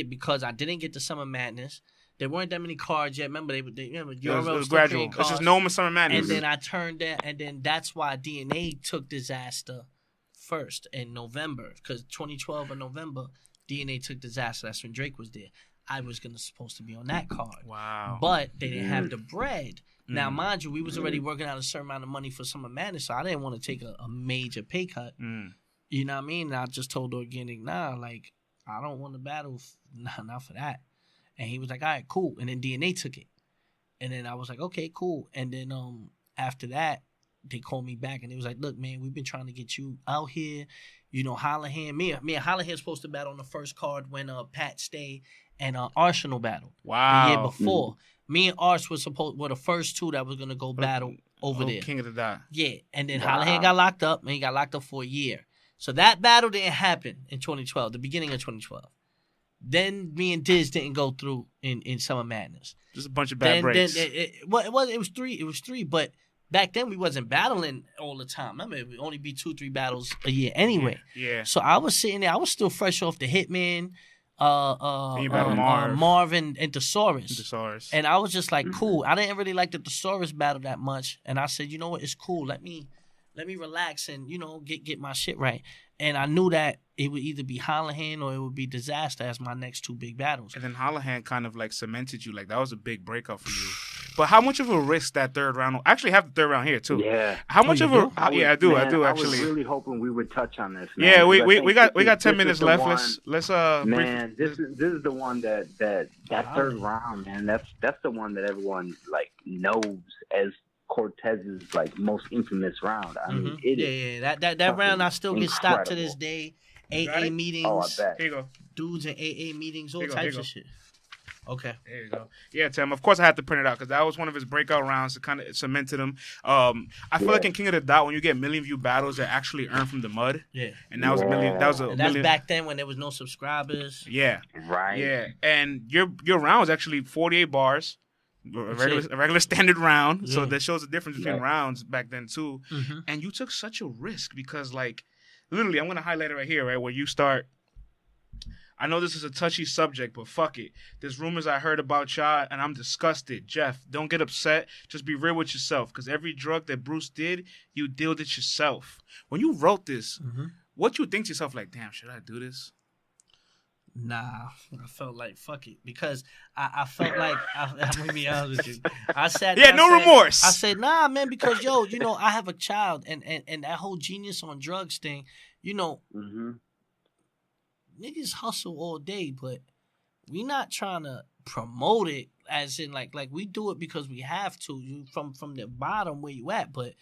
Because I didn't get the Summer Madness. There weren't that many cards yet. Remember, it was gradual. It's just Noma Summer Madness. And then I turned that, and then that's why DNA took Disaster first in November. Because 2012 in November, DNA took Disaster. That's when Drake was there. I was supposed to be on that card. Wow. But they didn't have the bread. Now, mind you, we was already working out a certain amount of money for Summer Madness, so I didn't want to take a major pay cut. You know what I mean? And I just told Organic, like, I don't want to battle. Not for that. And he was like, all right, cool. And then DNA took it. And then I was like, okay, cool. And then after that, they called me back and they was like, look, man, we've been trying to get you out here. You know, Hollihan. Me and Hollihan supposed to battle on the first card when Pat Stay and Arsenal battled. Wow. The year before. Me and Ars were the first two that was going to go battle over there. King of the Dot. Yeah. And then Hollihan got locked up, and he got locked up for a year. So that battle didn't happen in 2012, the beginning of 2012. Then me and Diz didn't go through in Summer Madness. Just a bunch of bad breaks. It was three, but back then we wasn't battling all the time. Remember, it would only be 2-3 battles a year anyway. Yeah. So I was sitting there. I was still fresh off the Hitman, Marv. Marvin and Thesaurus. Thesaurus. And I was just like, cool. I didn't really like the Thesaurus battle that much. And I said, you know what? It's cool. Let me relax and, you know, get my shit right. And I knew that it would either be Hollihan or it would be Disaster as my next two big battles. And then Hollihan kind of like cemented you. Like that was a big breakout for you. But how much of a risk that third round? I actually have the third round here too. Yeah. How much of a? I do actually. I was really hoping we would touch on this. Man, yeah, we got 10 minutes left. Let's Man, this is the one that third round, man. That's the one that everyone like knows as Cortez's like most infamous round. I mean, it is. That round I still get stopped to this day. AA meetings. Oh, I bet. Here you go. Dudes in AA meetings, all types of shit. Okay. There you go. Yeah, Tim. Of course, I had to print it out because that was one of his breakout rounds that kind of cemented him. I feel like in King of the Dot, when you get million view battles that actually earn from the mud. Yeah. And that was a million. That was a and million. That's back then when there was no subscribers. Yeah. Right. Yeah. And your round was actually 48 bars. A regular standard round. Yeah. So that shows the difference between rounds back then too. Mm-hmm. And you took such a risk because like literally I'm gonna highlight it right here, right? Where you start. I know this is a touchy subject, but fuck it. There's rumors I heard about y'all and I'm disgusted. Jeff, don't get upset. Just be real with yourself. Because every drug that Bruce did, you dealt it yourself. When you wrote this, what you think to yourself like, damn, should I do this? Nah, I felt like fuck it because I felt like I'm gonna be honest with you. I said remorse. I said nah, man, because yo, you know I have a child and that whole genius on drugs thing, you know, niggas hustle all day, but we not trying to promote it as in like we do it because we have to. You from the bottom where you at, but.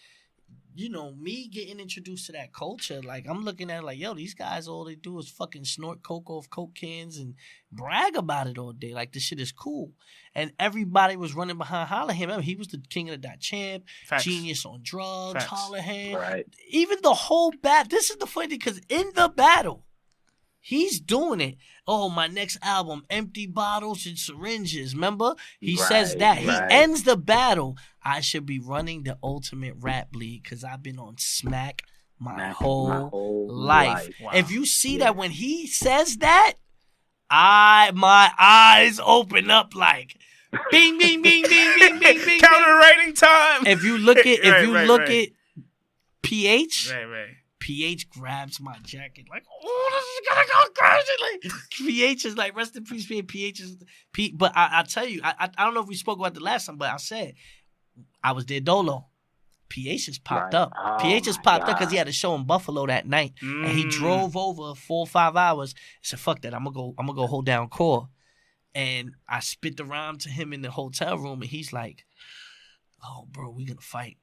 You know, me getting introduced to that culture, like, I'm looking at it like, yo, these guys, all they do is fucking snort coke off Coke cans and brag about it all day. Like, this shit is cool. And everybody was running behind Hollihan. Remember, he was the King of the Dot champ, genius on drugs, Hollihan. Right. Even the whole battle. This is the funny thing, because in the battle, he's doing it. Oh, my next album, Empty Bottles and Syringes. Remember? He says that. He ends the battle. I should be running the Ultimate Rap League because I've been on smack my whole life. Wow. If you see that when he says that, my eyes open up like, Bing, bing, bing, bing, bing, bing, bing. Counter writing time. If you look at at PH, right. PH grabs my jacket like, oh, this is gonna go crazy. Like PH is like, rest in peace, PH is But I tell you, I don't know if we spoke about the last time, but I said I was there dolo. PH just popped up. Oh, PH just popped up because he had a show in Buffalo that night, and he drove over 4 or 5 hours. He said, "Fuck that, I'm gonna go hold down core." And I spit the rhyme to him in the hotel room, and he's like, "Oh, bro, we gonna fight."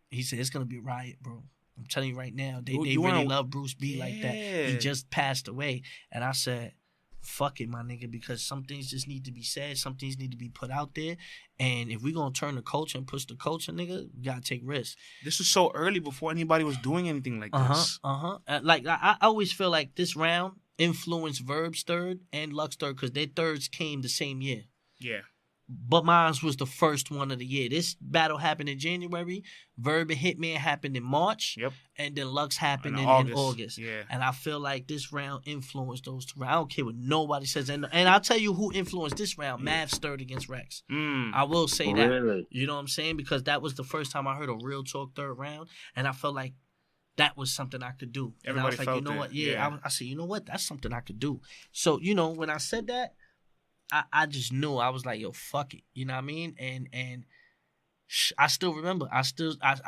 He said, "It's gonna be a riot, bro. I'm telling you right now, they really love Bruce B like that. He just passed away." And I said, fuck it, my nigga, because some things just need to be said. Some things need to be put out there. And if we going to turn the culture and push the culture, nigga, we got to take risks. This was so early before anybody was doing anything like this. Like, I always feel like this round influenced Verb's third and Lux's third because their thirds came the same year. Yeah. But mine was the first one of the year. This battle happened in January. Verb and Hitman happened in March. Yep. And then Lux happened in August. Yeah. And I feel like this round influenced those two. I don't care what nobody says. And I'll tell you who influenced this round. Mav's third against Rex. I will say that. Really? You know what I'm saying? Because that was the first time I heard a real talk third round. And I felt like that was something I could do. And Everybody I was like, felt you know it. what? Yeah. I said, you know what? That's something I could do. So, you know, when I said that, I just knew. I was like, yo, fuck it. You know what I mean? And I still remember. I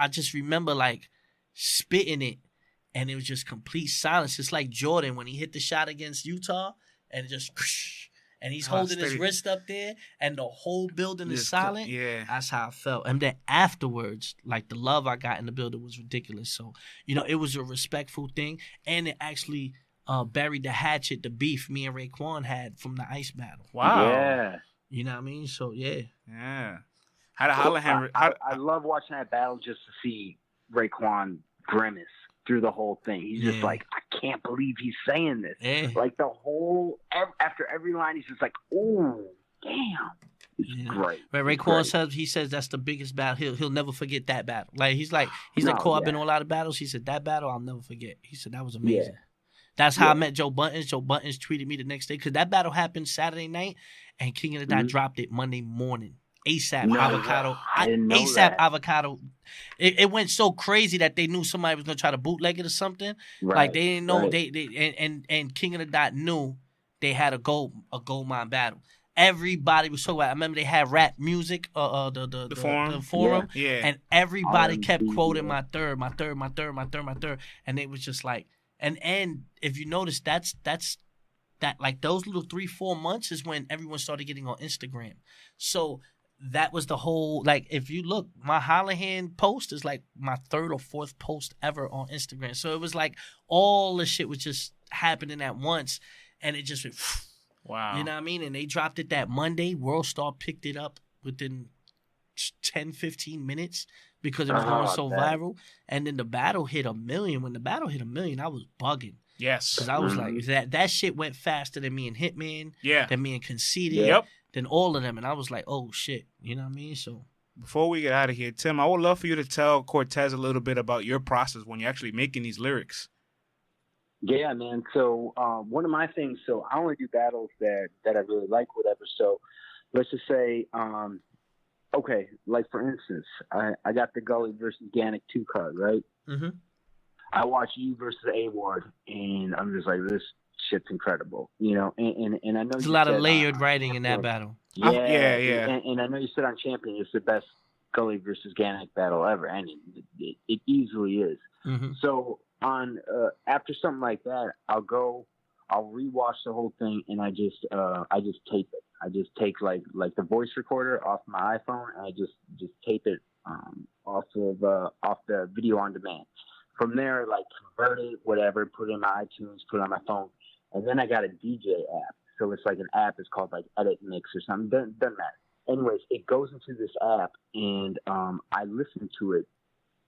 just remember like spitting it, and it was just complete silence. It's like Jordan when he hit the shot against Utah, and it just, and he's holding his wrist up there, and the whole building is silent. Yeah. That's how I felt. And then afterwards, like the love I got in the building was ridiculous. So, you know, it was a respectful thing, and it actually buried the hatchet, the beef me and Raekwon had from the ice battle. Wow. Yeah. You know what I mean? So, yeah. Yeah. How to Hollahan? I love watching that battle just to see Raekwon grimace through the whole thing. He's just like, I can't believe he's saying this. Yeah. Like the whole, after every line, he's just like, oh, damn. It's great. But Raekwon says that's the biggest battle. He'll never forget that battle. Like he's like, cool, I've been in a lot of battles. He said, that battle I'll never forget. He said, that was amazing. Yeah. That's how I met Joe Buttons. Joe Buttons tweeted me the next day because that battle happened Saturday night, and King of the Dot dropped it Monday morning. ASAP Avocado. ASAP Avocado. It went so crazy that they knew somebody was gonna try to bootleg it or something. Right, like they didn't know and King of the Dot knew they had a gold mine battle. Everybody was so. I remember they had rap music, the forum, and everybody kept quoting my third, and they was just like. And if you notice, that's like those little 3-4 months is when everyone started getting on Instagram. So that was the whole, like, if you look, my Hollahan post is like my 3rd or 4th post ever on Instagram. So it was like all the shit was just happening at once, and it just went, wow. You know what I mean? And they dropped it that Monday. World Star picked it up within 10-15 minutes. Because it was going so viral. And then the battle hit 1 million. When the battle hit 1 million, I was bugging. Yes. Because I was like, that shit went faster than me and Hitman. Yeah. Than me and Conceited. Yep. Than all of them. And I was like, oh, shit. You know what I mean? So. Before we get out of here, Tim, I would love for you to tell Cortez a little bit about your process when you're actually making these lyrics. Yeah, man. So one of my things, so I only do battles that I really like, whatever. So let's just say... okay, like for instance, I got the Gully versus Gannick 2 card, right? Mm-hmm. I watched you versus A-Ward, and I'm just like, this shit's incredible, you know. And I know there's a lot of layered writing in that battle. Yeah. And I know you said on Champion it's the best Gully versus Gannick battle ever, and it easily is. Mm-hmm. So on after something like that, I'll rewatch the whole thing, and I just tape it. I just take like the voice recorder off my iPhone, and I just tape it off the video on demand. From there, like convert it, whatever, put it in my iTunes, put it on my phone, and then I got a DJ app. So it's like an app. It's called like Edit Mix or something. Doesn't matter. Anyways, it goes into this app, and I listen to it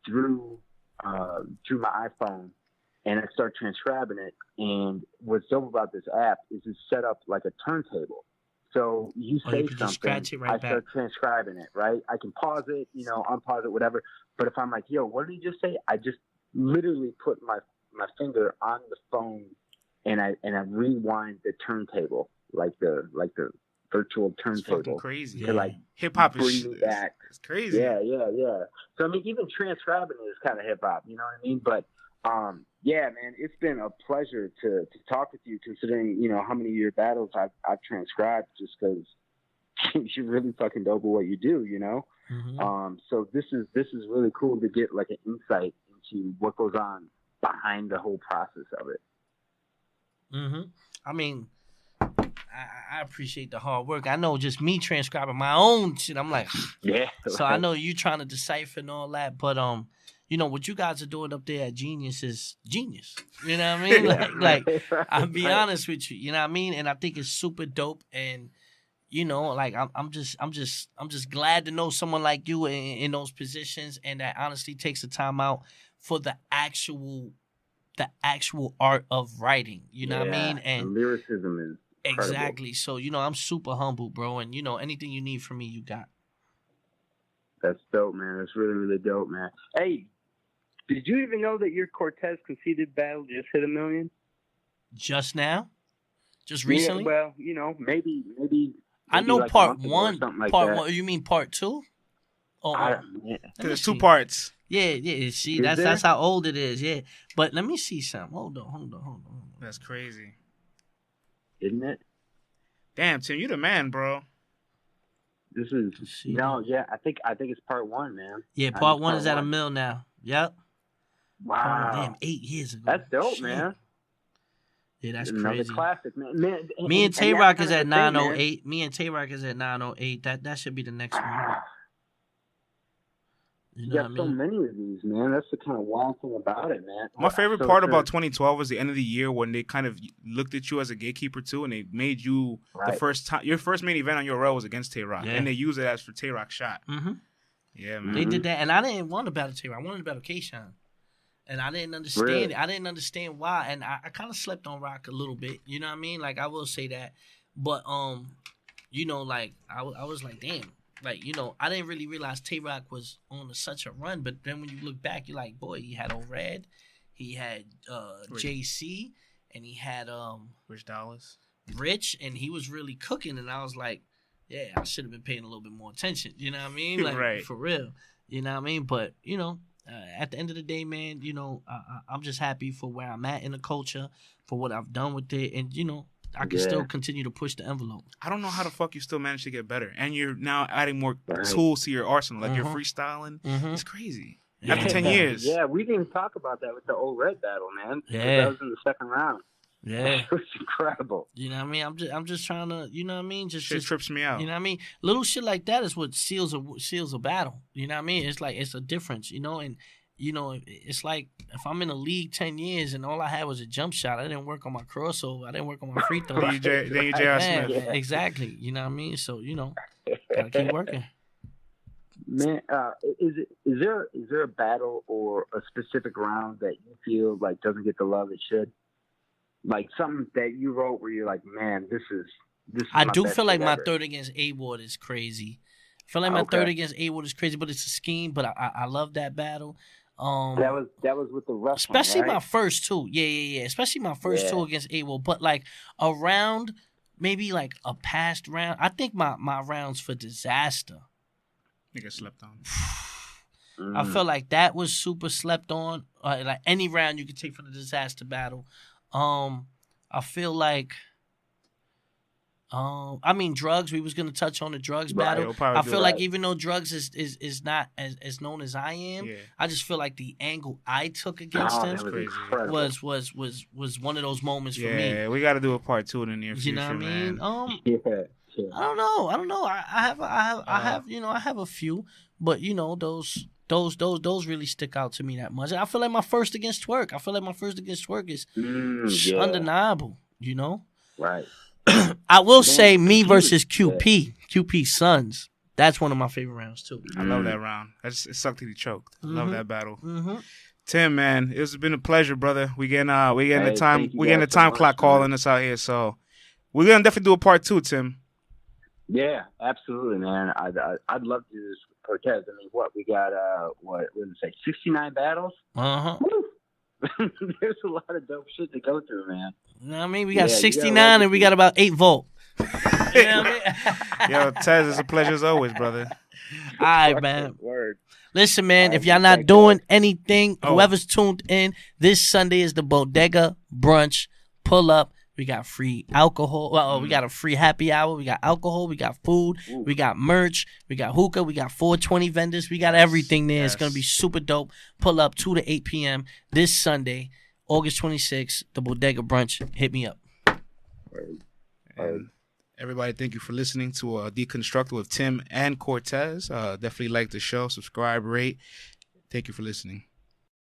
through my iPhone. And I start transcribing it. And what's dope about this app is it's set up like a turntable. So you say something, I start transcribing it, right? I can pause it, unpause it, whatever. But if I'm like, yo, what did he just say? I just literally put my finger on the phone and I rewind the turntable, like the virtual It's turntable. fucking crazy. To like hip hop bring is me back. It's crazy. Yeah. So I mean, even transcribing is kind of hip hop. You know what I mean? But yeah, man, it's been a pleasure to talk with you, considering how many of your battles I've transcribed, just because you're really fucking dope at what you do. Mm-hmm. So this is really cool to get like an insight into what goes on behind the whole process of it. Mm-hmm. I mean, I appreciate the hard work. I know just me transcribing my own shit, I'm like, yeah. So I know you trying to decipher and all that, but what you guys are doing up there at Genius is genius. You know what I mean? Like I'll be honest with you. You know what I mean? And I think it's super dope. And I'm just glad to know someone like you in those positions, and that honestly takes the time out for the actual art of writing. You know what I mean? And lyricism is incredible. Exactly. So I'm super humble, bro. And anything you need from me, you got. That's dope, man. That's really, really dope, man. Hey, did you even know that your Cortez conceded battle just hit 1 million? Just now? Just recently? Yeah, well, maybe. I know like part one. Like part that. one. You mean part two? Yeah. There's 2 parts. Yeah. See, that's how old it is. Yeah, but let me see something. Hold on. That's crazy, isn't it? Damn, Tim, you the man, bro. This is yeah. I think it's part 1, man. Yeah, part 1 is at 1 mil now. Yep. Wow. Oh, damn, 8 years ago. That's dope, Shit. man. Yeah, that's another crazy. Classic, man. Me and Tay Rock is at 908. Me and Tay Rock is at 908. That should be the next one. You got so many of these, man. That's the kind of wild thing about it, man. My favorite part about 2012 was the end of the year when they kind of looked at you as a gatekeeper too, and they made you the first time. Your first main event on your row was against Tay Rock, and they used it as for Tay Rock's shot. Mm-hmm. Yeah, man. They did that, and I didn't want to battle Tay Rock. I wanted to battle K-Shine. And I didn't understand it. I didn't understand why. And I kind of slept on Rock a little bit. You know what I mean? Like, I will say that. But, like, I was like, damn. Like, I didn't really realize Tay-Rock was on such a run. But then when you look back, you're like, boy, he had O-Red. He had JC. And he had Rich. And he was really cooking. And I was like, yeah, I should have been paying a little bit more attention. You know what I mean? Like, for real. You know what I mean? But, at the end of the day, man, I'm just happy for where I'm at in the culture, for what I've done with it, and I can still continue to push the envelope. I don't know how the fuck you still manage to get better, and you're now adding more tools to your arsenal, like you're freestyling. It's crazy. After 10 years. Yeah, we didn't talk about that with the old Red battle, man. Yeah, that was in the second round. Yeah, it was incredible. You know what I mean? I'm just trying to, you know what I mean? Just trips me out. You know what I mean? Little shit like that is what seals a battle. You know what I mean? It's like it's a difference, and it's like if I'm in a league 10 years and all I had was a jump shot, I didn't work on my crossover, I didn't work on my free throw. Then you J.R. Smith. Yeah, exactly. You know what I mean? So gotta keep working. Man, is there a battle or a specific round that you feel like doesn't get the love it should? Like something that you wrote where you're like, man, this is. I do feel like my third against A-Ward is crazy. I feel like my third against A-Ward is crazy, but it's a scheme. But I love that battle. That was with the rough especially one, right? my first two. Yeah. Especially my first two against A-Ward. But like a round, maybe like a past round. I think my rounds for Disaster. Nigga slept on. I feel like that was super slept on. Like any round you could take for the Disaster battle. I feel like, Drugs. We was gonna touch on the Drugs battle. I feel like even though Drugs is not as known as I am, I just feel like the angle I took against him was one of those moments for me. Yeah, we got to do a part 2 in the near future. You know what I mean? Yeah. I don't know. I have a few, but those really stick out to me that much. And I feel like my first against Twerk. is undeniable. Right. I will say me versus QP Sons. That's one of my favorite rounds too. I love that round. It sucked till he choked. Love that battle. Tim, man, it's been a pleasure, brother. We getting the time clock calling us out here, so we're gonna definitely do a part 2, Tim. Yeah, absolutely, man. I'd love to do this with Cortez. I mean, we got 69 battles? There's a lot of dope shit to go through, man. You know what I mean? We got 69 and we got about 8 volt. You know what I mean? Yo, Tez, it's a pleasure as always, brother. All right, man. Word. Listen, man, All if right, y'all not thank doing you. anything, whoever's tuned in, this Sunday is the Bodega Brunch. Pull up. We got free alcohol. Well, we got a free happy hour. We got alcohol. We got food. We got merch. We got hookah. We got 420 vendors. We got everything there. It's going to be super dope. Pull up 2 to 8 p.m. this Sunday, August 26th, the Bodega Brunch. Hit me up. And everybody, thank you for listening to Deconstructed with Tim and Cortez. Definitely like the show. Subscribe, rate. Thank you for listening.